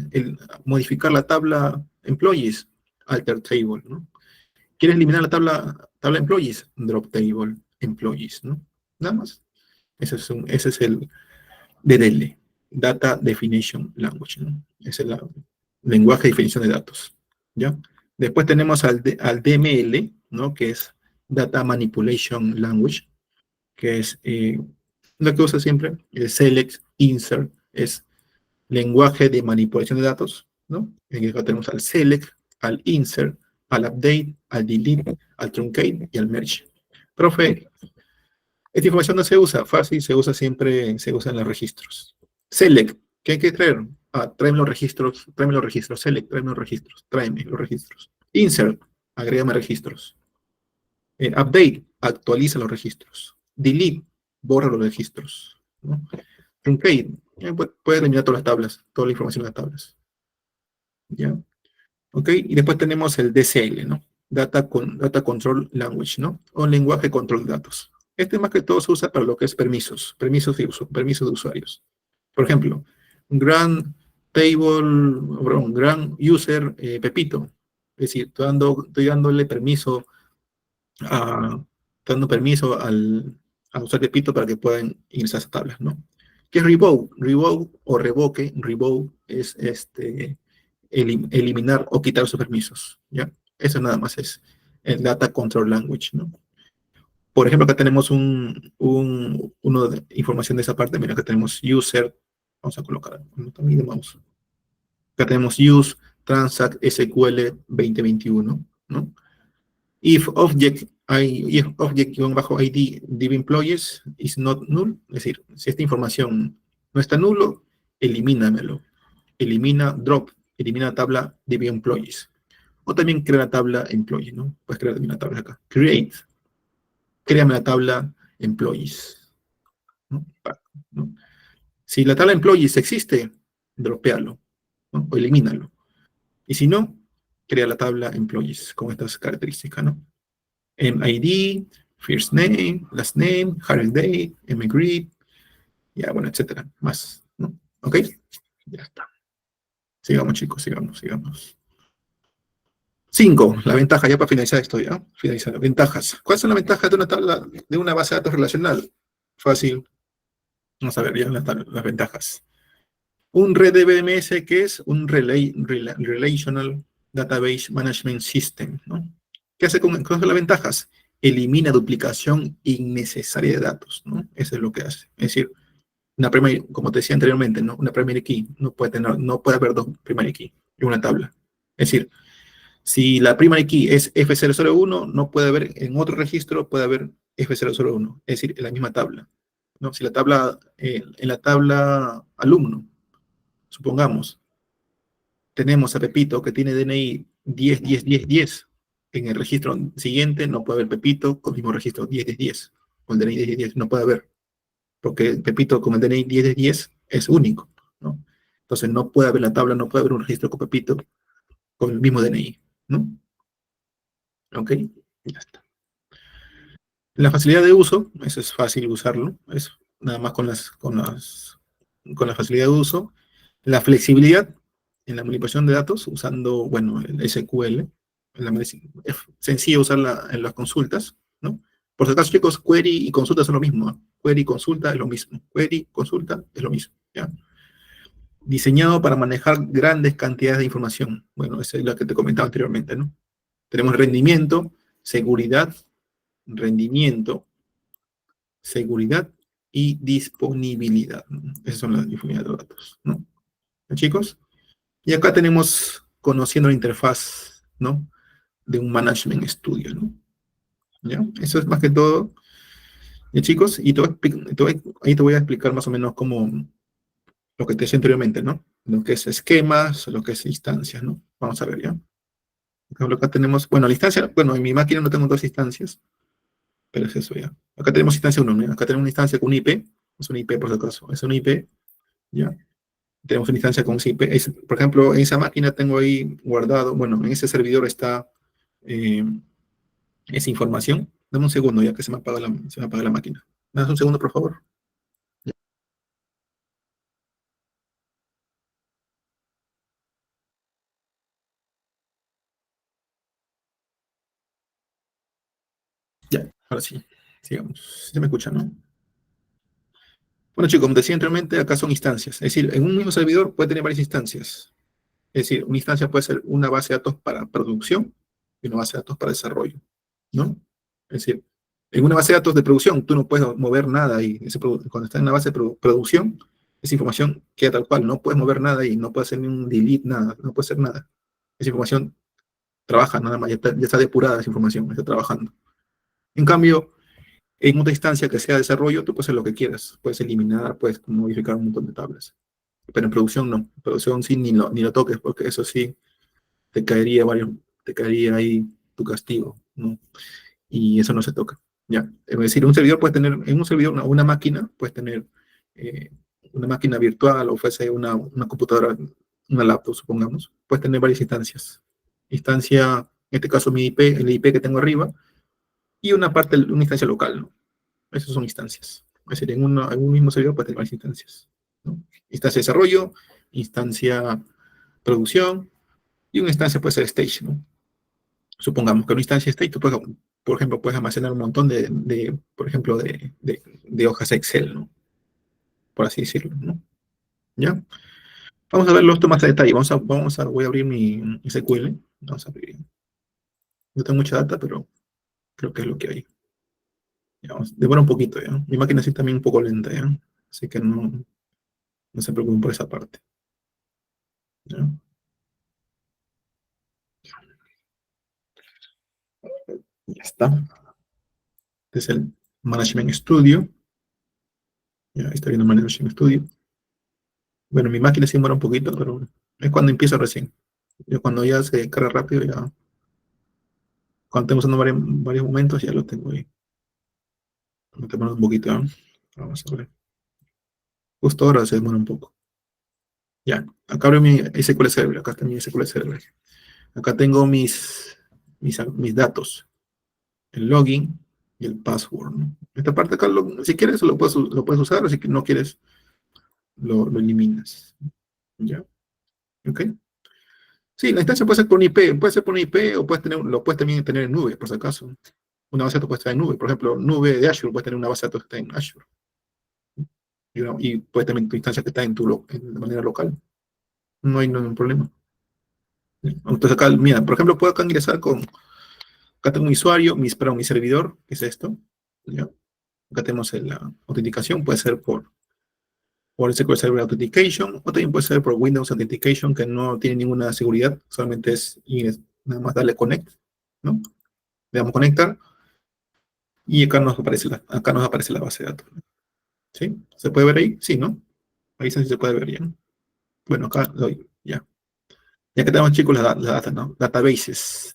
modificar la tabla employees? Alter table, ¿no? ¿Quieres eliminar la tabla employees? Drop table employees, ¿no? Nada más. Ese es el DDL, Data Definition Language, ¿no? Ese es el lenguaje de definición de datos, ¿ya? Después tenemos al DML, ¿no? Que es Data Manipulation Language, que es lo que usa siempre, el select, insert, es lenguaje de manipulación de datos, ¿no? Y acá tenemos al select, al insert, al update, al delete, al truncate y al merge. Profe, esta información no se usa fácil, se usa en los registros. Select, ¿qué hay que traer? Tráeme los registros, select, tráeme los registros. Insert, agrégame registros. Update, actualiza los registros. Delete, borra los registros, ¿no? Truncate, puedes eliminar todas las tablas, toda la información de las tablas. ¿Ya? ¿Ok? Y después tenemos el DCL, ¿no? Data Control Language, ¿no? O lenguaje de control de datos. Este más que todo se usa para lo que es permisos de usuarios. Por ejemplo, Grand User Pepito. Es decir, estoy dándole permiso dando permiso al usuario Pepito para que puedan ingresar a esas tablas, ¿no? ¿Qué es revoke? Revoke o revoke. Revoke es eliminar o quitar sus permisos, ¿ya? Eso nada más es el Data Control Language, ¿no? Por ejemplo, acá tenemos uno de información de esa parte. Mira, acá tenemos user. Vamos a colocar también, vamos. Acá tenemos use transact SQL 2021, ¿no? If object-id div employees is not null, es decir, si esta información no está nulo, elimínamelo. Elimina drop, elimina la tabla div employees. O también crea la tabla employee, ¿no? Puedes crear también la tabla acá. Create, créame la tabla employees, ¿no? ¿No? Si la tabla employees existe, dropealo, ¿no? O elimínalo. Y si no, crea la tabla employees con estas características, ¿no? MID, first name, last name, hiring date, mgrid, ya, bueno, etcétera, más, ¿no? ¿Ok? Ya está. Sigamos, chicos, sigamos. 5, la ventaja, ya para finalizar esto, ya. Finalizar, ventajas. ¿Cuáles son las ventajas de una tabla, de una base de datos relacional? Fácil. Vamos a ver ya las ventajas. Un RDBMS, que es un Relational Database Management System, ¿no? ¿Qué hace con las ventajas? Elimina duplicación innecesaria de datos, ¿no? Eso es lo que hace. Es decir, como te decía anteriormente, ¿no? Una primary key no puede haber dos primary key en una tabla. Es decir, si la primary key es F001, no puede haber, en otro registro puede haber F001, es decir, en la misma tabla, ¿no? Si la tabla, en la tabla alumno, supongamos, tenemos a Pepito que tiene DNI 10, 10, 10, 10. En el registro siguiente no puede haber Pepito con el mismo registro 10, 10, 10. Con el DNI 10, 10, 10 no puede haber. Porque Pepito con el DNI 10, 10, 10 es único, ¿no? Entonces no puede haber la tabla, no puede haber un registro con Pepito con el mismo DNI, ¿no? ¿Ok? Ya está. La facilidad de uso, eso es fácil usarlo, es nada más con la facilidad de uso. La flexibilidad en la manipulación de datos usando, bueno, el SQL. Es sencillo usarla en las consultas, ¿no? Por si acaso, chicos, query y consulta son lo mismo, ¿eh? Query y consulta es lo mismo. Query, consulta es lo mismo, ¿ya? Diseñado para manejar grandes cantidades de información. Bueno, esa es la que te comentaba anteriormente, ¿no? Tenemos rendimiento, seguridad y disponibilidad, ¿no? Esas son las disponibilidad de datos, ¿no? ¿Ya, chicos? Y acá tenemos conociendo la interfaz, ¿no? De un Management Studio, ¿no? ¿Ya? Eso es más que todo, ¿ya, chicos? Y ahí te voy a explicar más o menos cómo lo que te decía anteriormente, ¿no? Lo que es esquemas, lo que es instancias, ¿no? Vamos a ver, ¿ya? Por ejemplo, acá tenemos, bueno, la instancia, bueno, en mi máquina no tengo dos instancias, pero es eso ya. Acá tenemos instancia 1, ¿no? Acá tenemos una instancia con un IP, es un IP por si acaso, es un IP, ¿ya? Tenemos una instancia con un IP. Por ejemplo, en esa máquina tengo ahí guardado, bueno, en ese servidor está esa información. Dame un segundo ya que se me apaga la máquina. ¿Me das un segundo, por favor? Ya, ahora sí, sigamos. Se me escucha, ¿no? Bueno, chicos, como decía anteriormente, acá son instancias. Es decir, en un mismo servidor puede tener varias instancias. Es decir, una instancia puede ser una base de datos para producción y una base de datos para desarrollo, ¿no? Es decir, en una base de datos de producción tú no puedes mover nada y cuando está en la base de producción, esa información queda tal cual, no puedes mover nada y no puedes hacer ni un delete, nada, no puedes hacer nada. Esa información trabaja nada más, ya está depurada esa información, está trabajando. En cambio, en otra instancia que sea desarrollo, tú puedes hacer lo que quieras, puedes eliminar, puedes modificar un montón de tablas. Pero en producción no, en producción sí ni lo toques, porque eso sí te caería ahí tu castigo, ¿no? Y eso no se toca, ¿ya? Es decir, un servidor puede tener, en un servidor, una máquina, puedes tener eh, una máquina virtual o fuese una computadora, una laptop, supongamos, puedes tener varias instancias. Instancia, en este caso mi IP, el IP que tengo arriba, y una instancia local, ¿no? Esas son instancias. Es decir, en un mismo servidor puede tener varias instancias, ¿no? Instancia de desarrollo, instancia producción, y una instancia puede ser stage, ¿no? Supongamos que una instancia state, tú puedes, por ejemplo, puedes almacenar un montón por ejemplo, de hojas Excel, ¿no? Por así decirlo, ¿no? ¿Ya? Vamos a verlo esto más a detalle. Voy a abrir mi SQL. Vamos a abrir. No tengo mucha data, pero creo que es lo que hay. Ya, demora un poquito, ¿ya? Mi máquina sí también un poco lenta, ¿ya? Así que no se preocupen por esa parte. ¿Ya? Ya está. Este es el Management Studio. Ya está viendo Management Studio. Bueno, mi máquina sí demora un poquito, pero es cuando empieza recién. Yo cuando ya se carga rápido, ya cuando tengo usando varios momentos, ya lo tengo ahí. Me demora un poquito, ¿eh? Vamos a ver. Justo ahora se demora un poco. Ya, acá abro mi SQL Server. Acá está mi SQL Server. Acá tengo mis datos. El login y el password, ¿no? Esta parte acá, si quieres, lo puedes usar, o si no quieres, lo eliminas. ¿Ya? ¿Ok? Sí, la instancia puede ser por un IP, puede ser por un IP o lo puedes también tener en nube, por si acaso. Una base de datos puede estar en nube, por ejemplo, nube de Azure, puedes tener una base de datos que está en Azure. Y puede también tu instancia que está de manera local. No hay ningún problema. Entonces acá, mira, por ejemplo, puedo acá ingresar acá tengo mi usuario, mi servidor, que es esto. ¿Ya? Acá tenemos la autenticación, puede ser por SQL Server Authentication, o también puede ser por Windows Authentication, que no tiene ninguna seguridad, solamente es nada más darle connect, ¿no? Le damos conectar, y acá acá nos aparece la base de datos. ¿Sí? ¿Se puede ver ahí? Sí, ¿no? Ahí sí se puede ver ya. Bueno, acá doy, ya. Ya que tenemos, chicos, la data, ¿no? Databases,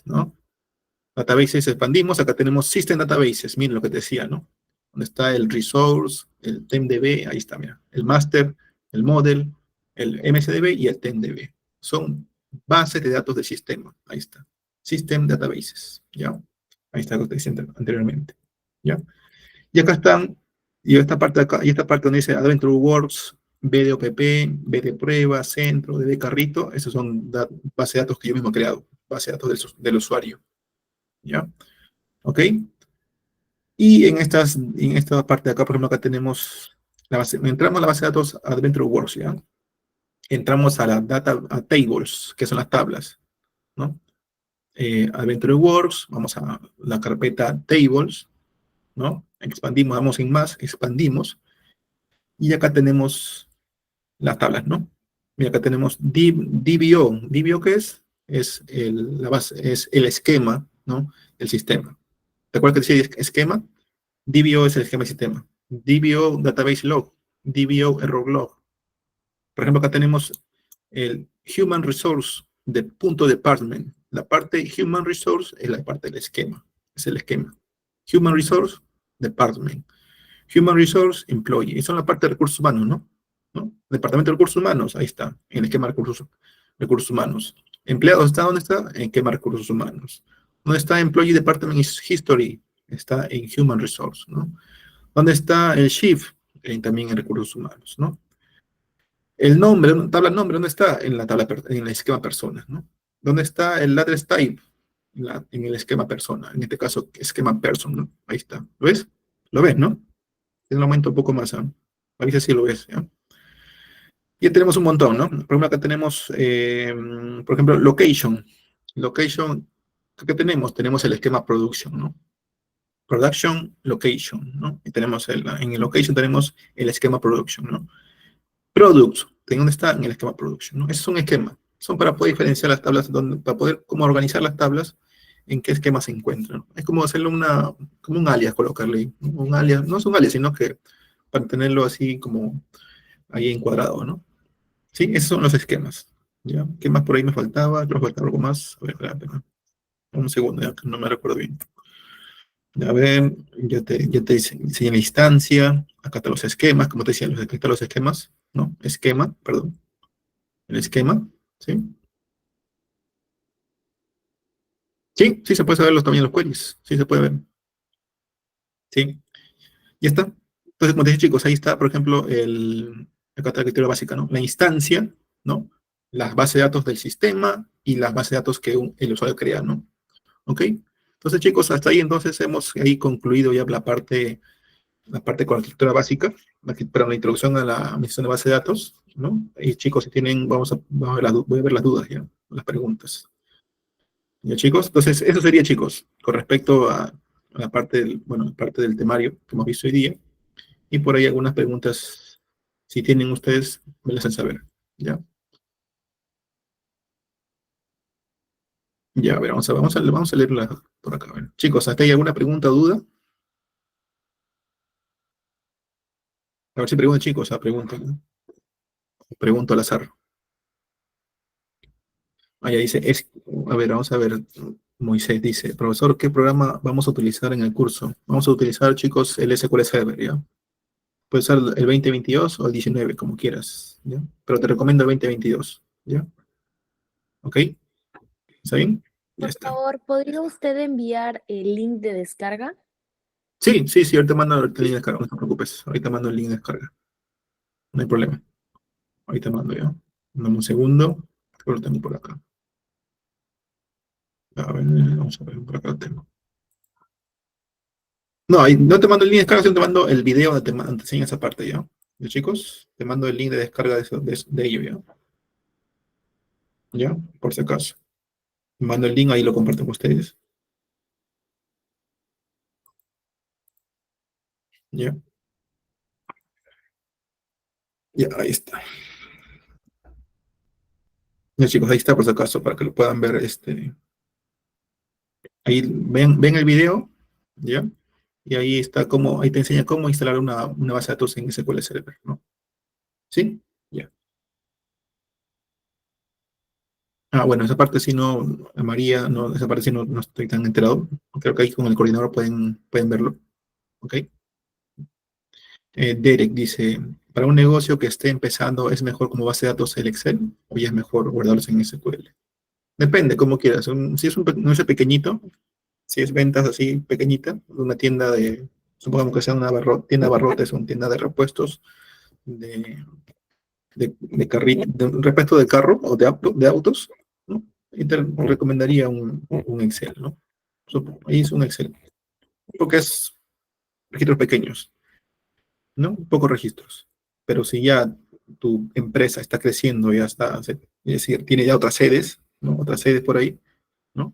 ¿no? Databases expandimos, acá tenemos System Databases, miren lo que te decía, ¿no? Donde está el Resource, el TemDB, ahí está, mira. El Master, el Model, el MSDB y el TemDB. Son bases de datos del sistema, ahí está. System Databases, ¿ya? Ahí está lo que te decía anteriormente, ¿ya? Y acá están, y esta parte de acá, y esta parte donde dice Adventure Works, BDOPP, BD Prueba, Centro, DB Carrito, esos son bases de datos que yo mismo he creado, base de datos del usuario, ¿ya? ¿Ok? Y en esta parte de acá, por ejemplo, acá tenemos entramos a la base de datos Adventure Works, ¿ya? Entramos a a tables, que son las tablas, ¿no? Adventure Works, vamos a la carpeta tables, ¿no? Expandimos, vamos en más, expandimos, y acá tenemos las tablas, ¿no? Mira, acá tenemos DBO. ¿DBO qué es? La base, es el esquema, ¿no? El sistema. ¿Te acuerdas que decía esquema? DBO es el esquema del sistema. DBO Database Log. DBO Error Log. Por ejemplo, acá tenemos el Human Resource de punto department. La parte Human Resource es la parte del esquema. Es el esquema. Human Resource Department. Human Resource Employee. Esa es la parte de recursos humanos, ¿no? Departamento de recursos humanos. Ahí está. En el esquema de recursos humanos. Empleados, ¿está dónde está? En esquema de recursos humanos. ¿Dónde está Employee Department History? Está en Human Resource, ¿no? ¿Dónde está el Shift? También en recursos humanos, ¿no? El nombre, tabla nombre, ¿dónde está? En en el esquema persona, ¿no? ¿Dónde está el address type? En el esquema persona, en este caso, esquema person, ¿no? Ahí está. ¿Lo ves? ¿Lo ves, no? Tiene un aumento un poco más, ¿eh? A ver si lo ves, ¿ya? Y tenemos un montón, ¿no? Por ejemplo, acá tenemos, por ejemplo, location. Location, ¿qué tenemos? Tenemos el esquema production, ¿no? Production, location, ¿no? Y tenemos en el location tenemos el esquema production, ¿no? Products, ¿dónde está? En el esquema production, ¿no? Ese es un esquema. Son para poder diferenciar las tablas, para poder cómo organizar las tablas, en qué esquema se encuentran, ¿no? Es como hacerle como un alias, colocarle ahí, ¿no? Un alias, no es un alias, sino que para tenerlo así como ahí encuadrado, ¿no? Sí, esos son los esquemas, ¿ya? ¿Qué más por ahí me faltaba? Creo que faltaba algo más. A ver, espérate, ¿no? Un segundo, ya que no me recuerdo bien. A ver, ya te enseñé la instancia. Acá están los esquemas, como te decía, aquí están los esquemas, ¿no? Esquema, perdón. El esquema, ¿sí? Sí, sí se puede saber también los queries. Sí se puede ver. Sí, ya está. Entonces, como te dije, chicos, ahí está, por ejemplo, acá está la criterio básica, ¿no? La instancia, ¿no? Las bases de datos del sistema y las bases de datos que el usuario crea, ¿no? ¿Ok? Entonces, chicos, hasta ahí entonces hemos ahí concluido ya con la estructura básica, para la introducción a la administración de base de datos, ¿no? Y chicos, si tienen, voy a ver las dudas ya, las preguntas. Ya, chicos, entonces eso sería, chicos, con respecto a la parte del temario que hemos visto hoy día. Y por ahí algunas preguntas, si tienen ustedes, me las hacen saber, ¿ya? Ya, a ver, vamos a leerla por acá. A ver. Chicos, ¿hasta hay alguna pregunta o duda? A ver si preguntan, chicos, pregunten, ¿no? Pregunto al azar. Allá dice, a ver, vamos a ver. Moisés dice, profesor, ¿qué programa vamos a utilizar en el curso? Vamos a utilizar, chicos, el SQL Server, ¿ya? Puede ser el 2022 o el 19, como quieras, ¿ya? Pero te recomiendo el 2022, ¿ya? ¿Ok? ¿Está bien? Ya Por está. favor, ¿podría usted enviar el link de descarga? Sí, sí, sí, ahorita mando el link de descarga, no te preocupes. Ahorita mando el link de descarga. No hay problema. Ahorita mando ya. Dame un segundo. Lo tengo por acá. A ver, vamos a ver, por acá lo tengo. No, no te mando el link de descarga, sino te mando el video donde te enseña esa parte, ¿ya? ¿Ya, chicos? Te mando el link de descarga de ello, ¿ya? ¿Ya? Por si acaso. Te mando el link, ahí lo comparto con ustedes. ¿Ya? Ya, ahí está. Ya, chicos, ahí está por si acaso, para que lo puedan ver. Ahí ven el video, ¿ya? Y ahí está ahí te enseña cómo instalar una base de datos en SQL Server, ¿no? ¿Sí? Ya. Bueno, esa parte sí no, María, no, esa parte sí no estoy tan enterado. Creo que ahí con el coordinador pueden verlo, ¿ok? Derek dice, para un negocio que esté empezando, ¿es mejor como base de datos el Excel o ya es mejor guardarlos en SQL? Depende, como quieras. Si es un negocio pequeñito, si es ventas así pequeñita, una tienda supongamos que sea una tienda de abarrotes o una tienda de repuestos, de, de carrito, de un repuesto de carro o de autos, ¿no? Y te recomendaría un Excel, ¿no? Ahí es un Excel, porque es registros pequeños, ¿no? Pocos registros. Pero si ya tu empresa está creciendo, ya está, es decir, tiene ya otras sedes, ¿no? Otras sedes por ahí, ¿no?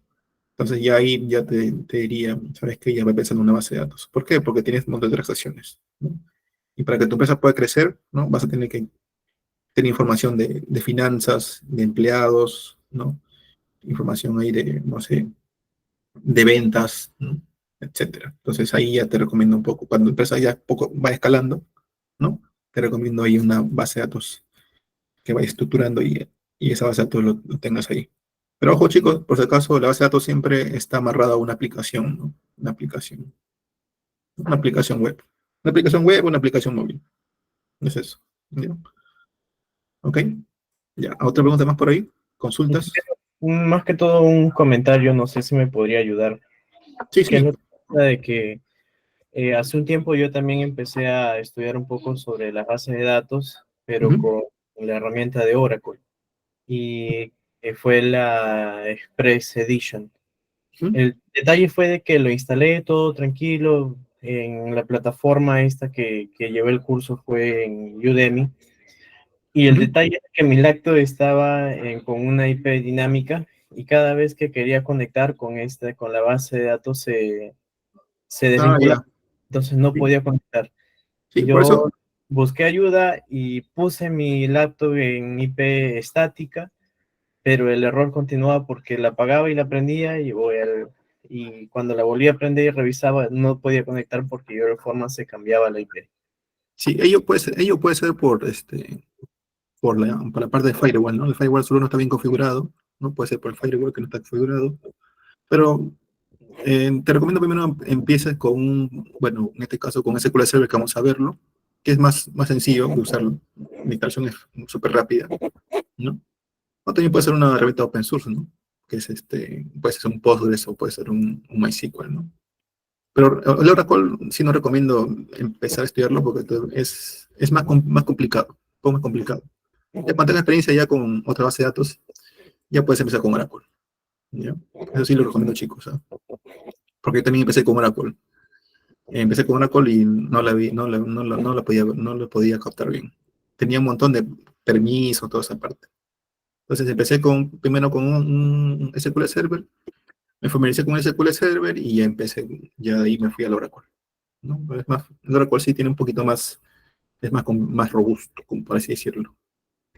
Entonces ya ahí ya te diría, sabes que ya va pensando en una base de datos. ¿Por qué? Porque tienes un montón de transacciones, ¿no? Y para que tu empresa pueda crecer, ¿no? Vas a tener que tener información de finanzas, de empleados, ¿no? Información ahí de, no sé, de ventas, ¿no? Etcétera. Entonces ahí ya te recomiendo un poco, cuando la empresa ya poco va escalando, ¿no? Te recomiendo ahí una base de datos que vaya estructurando y esa base de datos lo tengas ahí. Pero ojo, chicos, por si acaso, la base de datos siempre está amarrada a una aplicación, ¿no? Una aplicación web. Una aplicación web o una aplicación móvil. Es eso. ¿Ya? ¿Ok? Ya. ¿Otra pregunta más por ahí? ¿Consultas? Más que todo un comentario, no sé si me podría ayudar, Sí, que es sí. lo que pasa de que hace un tiempo yo también empecé a estudiar un poco sobre las bases de datos, pero Ujú, con la herramienta de Oracle, y fue la Express Edition. ujú. El detalle fue de que lo instalé todo tranquilo en la plataforma esta que llevé el curso, fue en Udemy. Y el Ujú. detalle es que mi lacto estaba con una IP dinámica, y cada vez que quería conectar con la base de datos se desvinculaba, Ya. entonces no Sí, podía conectar. sí, por Yo eso, busqué ayuda y puse mi laptop en IP estática, pero el error continuaba porque la apagaba y la prendía, y cuando la volví a prender y revisaba no podía conectar porque de alguna forma se cambiaba la IP. sí, ello puede ser por la parte de firewall, ¿no? El firewall solo no está bien configurado, ¿no? Puede ser por el firewall que no está configurado. Pero te recomiendo primero empieces bueno, en este caso con SQL Server que vamos a verlo, que es más sencillo de usarlo. La instalación es súper rápida, ¿no? O también puede ser una herramienta open source, ¿no? Que es puede ser un Postgres o puede ser un MySQL, ¿no? Pero el Oracle sí no recomiendo empezar a estudiarlo porque es más complicado, un poco más complicado. Ya cuando tengas experiencia ya con otra base de datos, ya puedes empezar con Oracle, ¿ya? Eso sí lo recomiendo, chicos, ¿ah? Porque yo también empecé con Oracle. Empecé con Oracle y no la podía captar bien. Tenía un montón de permisos, toda esa parte. Entonces empecé primero con un SQL Server, me familiaricé con el SQL Server y ya de ahí me fui al Oracle, ¿no? Pero el Oracle sí tiene un poquito más, es más robusto, como por así decirlo.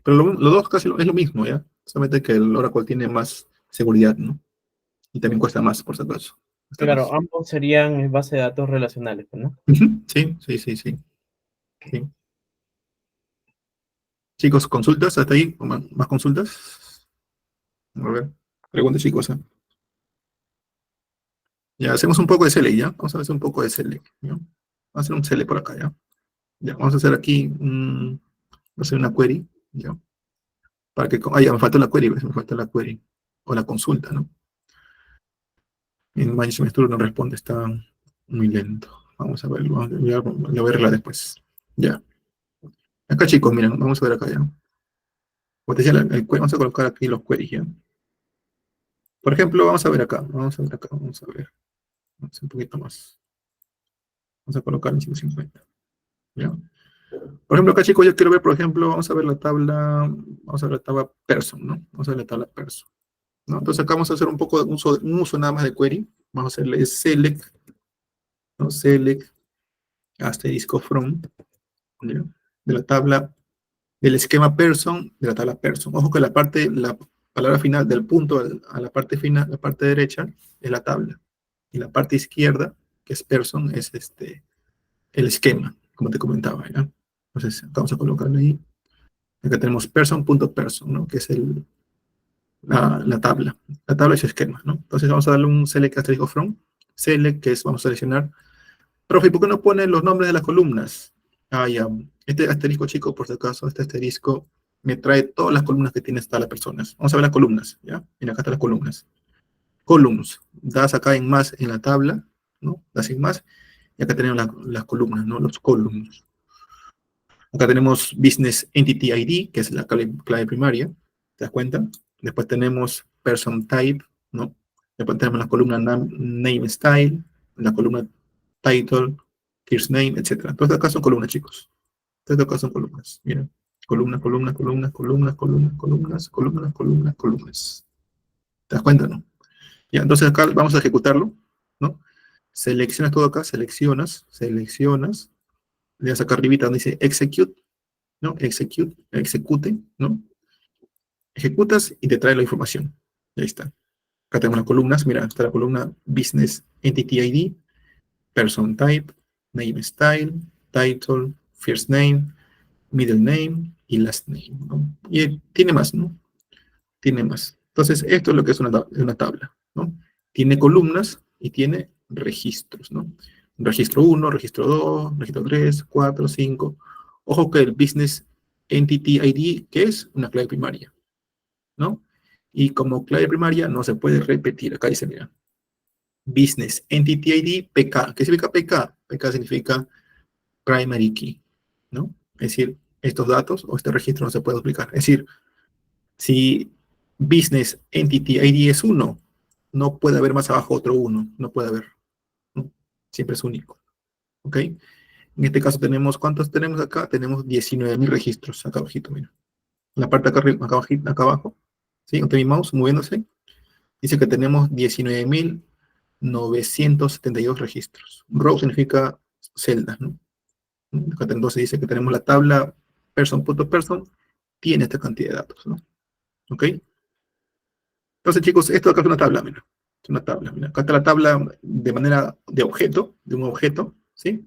Pero los dos casi es lo mismo, ¿ya? Solamente que el Oracle tiene más seguridad, ¿no? Y también cuesta más, por si acaso. Cuesta Claro, más. ambos serían base de datos relacionales, pues, ¿no? Ujú, sí, sí, sí, sí. Sí. Chicos, ¿consultas hasta ahí? ¿O más consultas? A ver, preguntas, chicos. Ya, hacemos un poco de select, ¿ya? Vamos a hacer un poco de select, ¿ya? Vamos a hacer un select por acá, ¿ya? Ya, vamos a hacer aquí, vamos a hacer una query, ¿ya? Para que, ya, me falta la query, ¿ves? Me falta la query, o la consulta, ¿no? En Management Studio no responde, está muy lento. Vamos a verlo, lo voy a arreglar después. Ya. Acá, chicos, miren, vamos a ver acá, ¿ya? Como te decía, vamos a colocar aquí los queries, ¿ya? Por ejemplo, vamos a ver acá, vamos a ver acá, vamos a ver. Vamos a hacer un poquito más. Vamos a colocar en 150, ¿ya? Por ejemplo, acá, chicos, yo quiero ver, por ejemplo, vamos a ver la tabla person, ¿no? Vamos a ver la tabla person, ¿no? Entonces acá vamos a hacer un poco de un uso nada más de query. Vamos a hacerle select, ¿no? Select asterisco from, ¿ya? De la tabla, del esquema person, de la tabla person. Ojo que la palabra final del punto a la parte final, la parte derecha, es la tabla. Y la parte izquierda, que es person, es el esquema, como te comentaba, ¿ya? Entonces, vamos a colocarle ahí. Acá tenemos person.person, ¿no? Que es la tabla. La tabla es esquema, ¿no? Entonces vamos a darle un select asterisco from. Select, que es, vamos a seleccionar. Profe, ¿por qué no pone los nombres de las columnas? Ah, ya. Este asterisco, chico, por si acaso, este asterisco me trae todas las columnas que tiene esta la persona. Vamos a ver las columnas, ¿ya? Mira, acá están las columnas. Columns. Das acá en más en la tabla, ¿no? Das en más. Y acá tenemos las columnas, ¿no? Los columns. Acá tenemos Business Entity ID, que es la clave primaria, ¿te das cuenta? Después tenemos Person Type, ¿no? Después tenemos la columna Name Style, la columna Title, First Name, etc. Todas acá son columnas, chicos. Todas acá son columnas. Miren, columnas, columnas, columnas, columnas, columnas, columnas, columnas, columnas, columnas. ¿Te das cuenta, no? Ya, entonces acá vamos a ejecutarlo, ¿no? Seleccionas todo acá, seleccionas, le das acá arribita donde dice Execute, ¿no? Execute, ¿no? Ejecutas y te trae la información. Ahí está. Acá tenemos las columnas. Mira, está la columna Business Entity ID, Person Type, Name Style, Title, First Name, Middle Name y Last Name, ¿no? Y tiene más, ¿no? Tiene más. Entonces, esto es lo que es una tabla, ¿no? Tiene columnas y tiene registros, ¿no? Registro 1, registro 2, registro 3, 4, 5. Ojo que el Business Entity ID, que es una clave primaria, ¿no? Y como clave primaria no se puede repetir. Acá dice, mira, Business Entity ID PK. ¿Qué significa PK? PK significa Primary Key, ¿no? Es decir, estos datos o este registro no se puede duplicar. Es decir, si Business Entity ID es 1, no puede haber más abajo otro 1. No puede haber, ¿no? Siempre es único, ¿ok? En este caso tenemos, ¿cuántos tenemos acá? Tenemos 19.000 registros acá abajito, mira. La parte acá, acá abajo, ¿sí? Donde mi mouse moviéndose, dice que tenemos 19.972 registros. Row significa celdas, ¿no? Acá entonces dice que tenemos la tabla person.person, tiene esta cantidad de datos, ¿no? ¿Ok? Entonces, chicos, esto acá es una tabla, mira. Es una tabla, mira. Acá está la tabla de manera de objeto, de un objeto, ¿sí?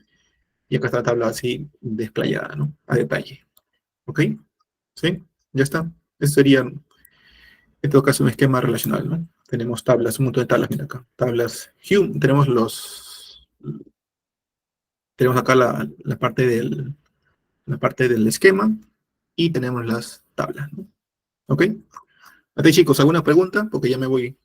Y acá está la tabla así desplayada, ¿no? A detalle. ¿Ok? ¿Sí? Ya está. Eso sería, en todo caso, un esquema relacional, ¿no? Tenemos tablas, un montón de tablas, mira acá. Tablas Hume, tenemos acá la parte del esquema y tenemos las tablas, ¿no? ¿Ok? Hasta ahí, chicos, ¿alguna pregunta? Porque ya me voy.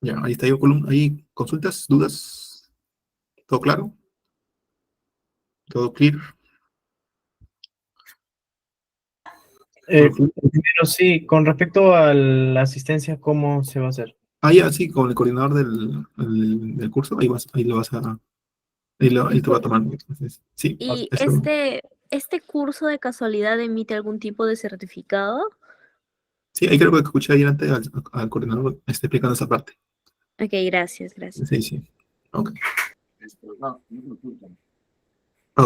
Ya, ahí está, ahí consultas, dudas, ¿todo claro? ¿Todo clear? Primero sí, con respecto a la asistencia, ¿cómo se va a hacer? Ah, ya, sí, con el coordinador del curso, ahí lo vas a, él te va a tomar. Entonces, sí, ¿Y eso. este curso de casualidad emite algún tipo de certificado? Sí, ahí creo que escuché ahí antes al coordinador explicando esa parte. Ok, gracias, gracias. Sí, sí. Ok. No, no consultan. A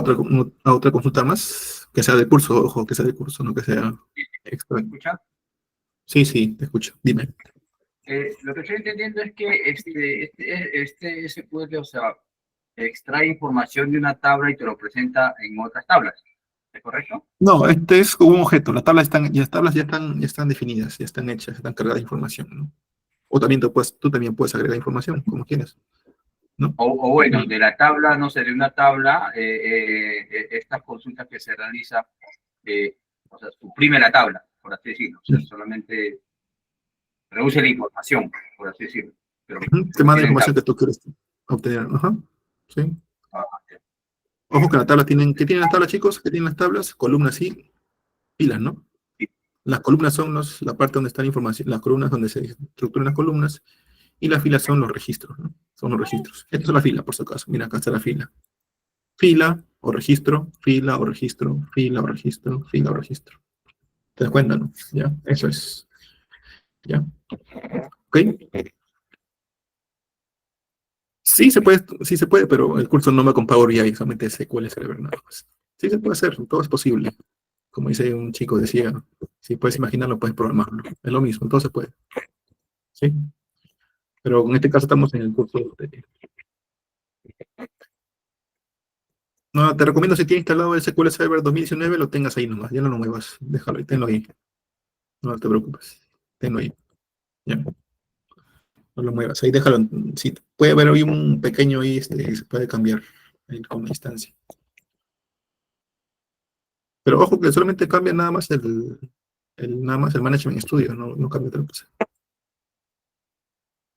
otra consulta más, que sea de curso, ojo, que sea de curso, no que sea extra. ¿Me escucha? Sí, sí, te escucho. Dime. Lo que estoy entendiendo es que este SQL, o sea, extrae información de una tabla y te lo presenta en otras tablas. ¿Es correcto? No, este es como un objeto. Las tablas ya están definidas, ya están hechas, están cargadas de información, ¿no? O también tú también puedes agregar información, como quieras, ¿no? O bueno, de la tabla, no sé, de una tabla, estas consultas que se realiza, o sea, suprime la tabla, por así decirlo. O sea, solamente reduce la información, por así decirlo. Pero Te manda la tiene información tabla. que tú quieres obtener. Ajá. Sí. Ah, Ojo que la tabla ¿qué tienen las tablas, chicos? ¿Qué tienen las tablas? Columnas y filas, ¿no? Las columnas son la parte donde está la información, las columnas donde se estructuran las columnas, y las filas son los registros, ¿no? Son los registros. Esta es la fila, por si acaso. Mira, acá está la fila. Fila o registro, fila o registro, fila o registro, fila o registro. ¿Te das cuenta, no? Ya, eso es. Ya. ¿Ok? Sí se puede, pero el curso no va con Power BI, solamente SQL Server nada más. Sí se puede hacer, todo es posible. Como dice un chico, decía, si puedes imaginarlo, puedes programarlo. Es lo mismo, todo se puede. ¿Sí? Pero en este caso estamos en el curso de... No, te recomiendo si tienes instalado el SQL Server 2019, lo tengas ahí nomás, ya no lo muevas, déjalo ahí, tenlo ahí. No te preocupes, tenlo ahí. Ya, no lo muevas, ahí déjalo. Si puede haber hoy un pequeño ahí, se puede cambiar ahí con la instancia. Pero ojo que solamente cambia nada más nada más el Management Studio, no cambia otra cosa.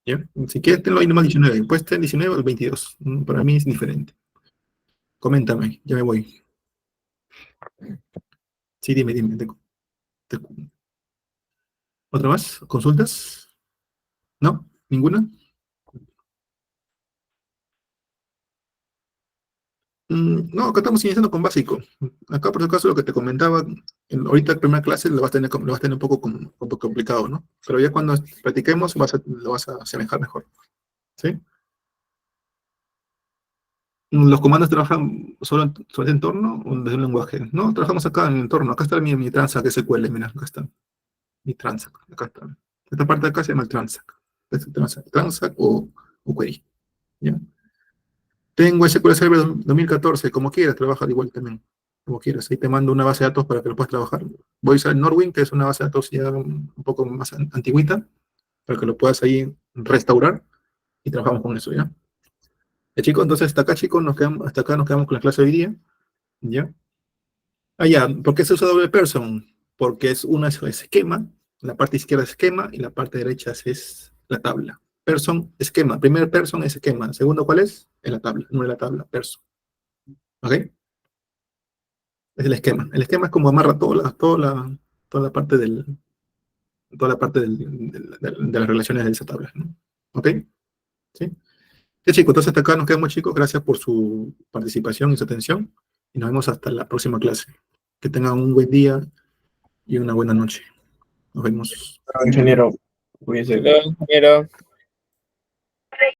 ¿Ya? Si quieres, tenlo ahí nomás 19. Puedes tener 19 o el 22. Para mí es diferente. Coméntame, ya me voy. Sí, dime. Te- ¿Otra más? ¿Consultas? ¿No? ¿Ninguna? No, acá estamos iniciando con básico. Acá, por si acaso, lo que te comentaba, ahorita en primera clase lo vas a tener un poco complicado, ¿no? Pero ya cuando practiquemos lo vas a asemejar mejor. ¿Sí? Los comandos trabajan sobre el entorno o desde un lenguaje. No, trabajamos acá en el entorno. Acá está mi transac SQL, mira, acá está. Mi transac, acá está. Esta parte de acá se llama el transac. Transac o query. ¿Ya? Tengo SQL Server 2014, como quieras, trabaja igual también. Como quieras. Ahí te mando una base de datos para que lo puedas trabajar. Voy a usar Norwin, que es una base de datos ya un poco más antigüita, para que lo puedas ahí restaurar y trabajamos con eso, ¿ya? Chicos, entonces hasta acá, chicos, hasta acá nos quedamos con la clase de hoy día. ¿Ya? Ah, ya, ¿por qué se usa doble person? Porque es esquema, la parte izquierda es esquema y la parte derecha es la tabla. Person, esquema. Primer person es esquema. Segundo, ¿cuál es? Es la tabla, no es la tabla, person. ¿Ok? Es el esquema. El esquema es como amarra toda la parte de las relaciones de esa tabla, ¿no? ¿Ok? ¿Sí? Ya, chicos, entonces hasta acá nos quedamos, chicos. Gracias por su participación y su atención. Y nos vemos hasta la próxima clase. Que tengan un buen día y una buena noche. Nos vemos. Ingeniero, cuídese. Hola, ingeniero.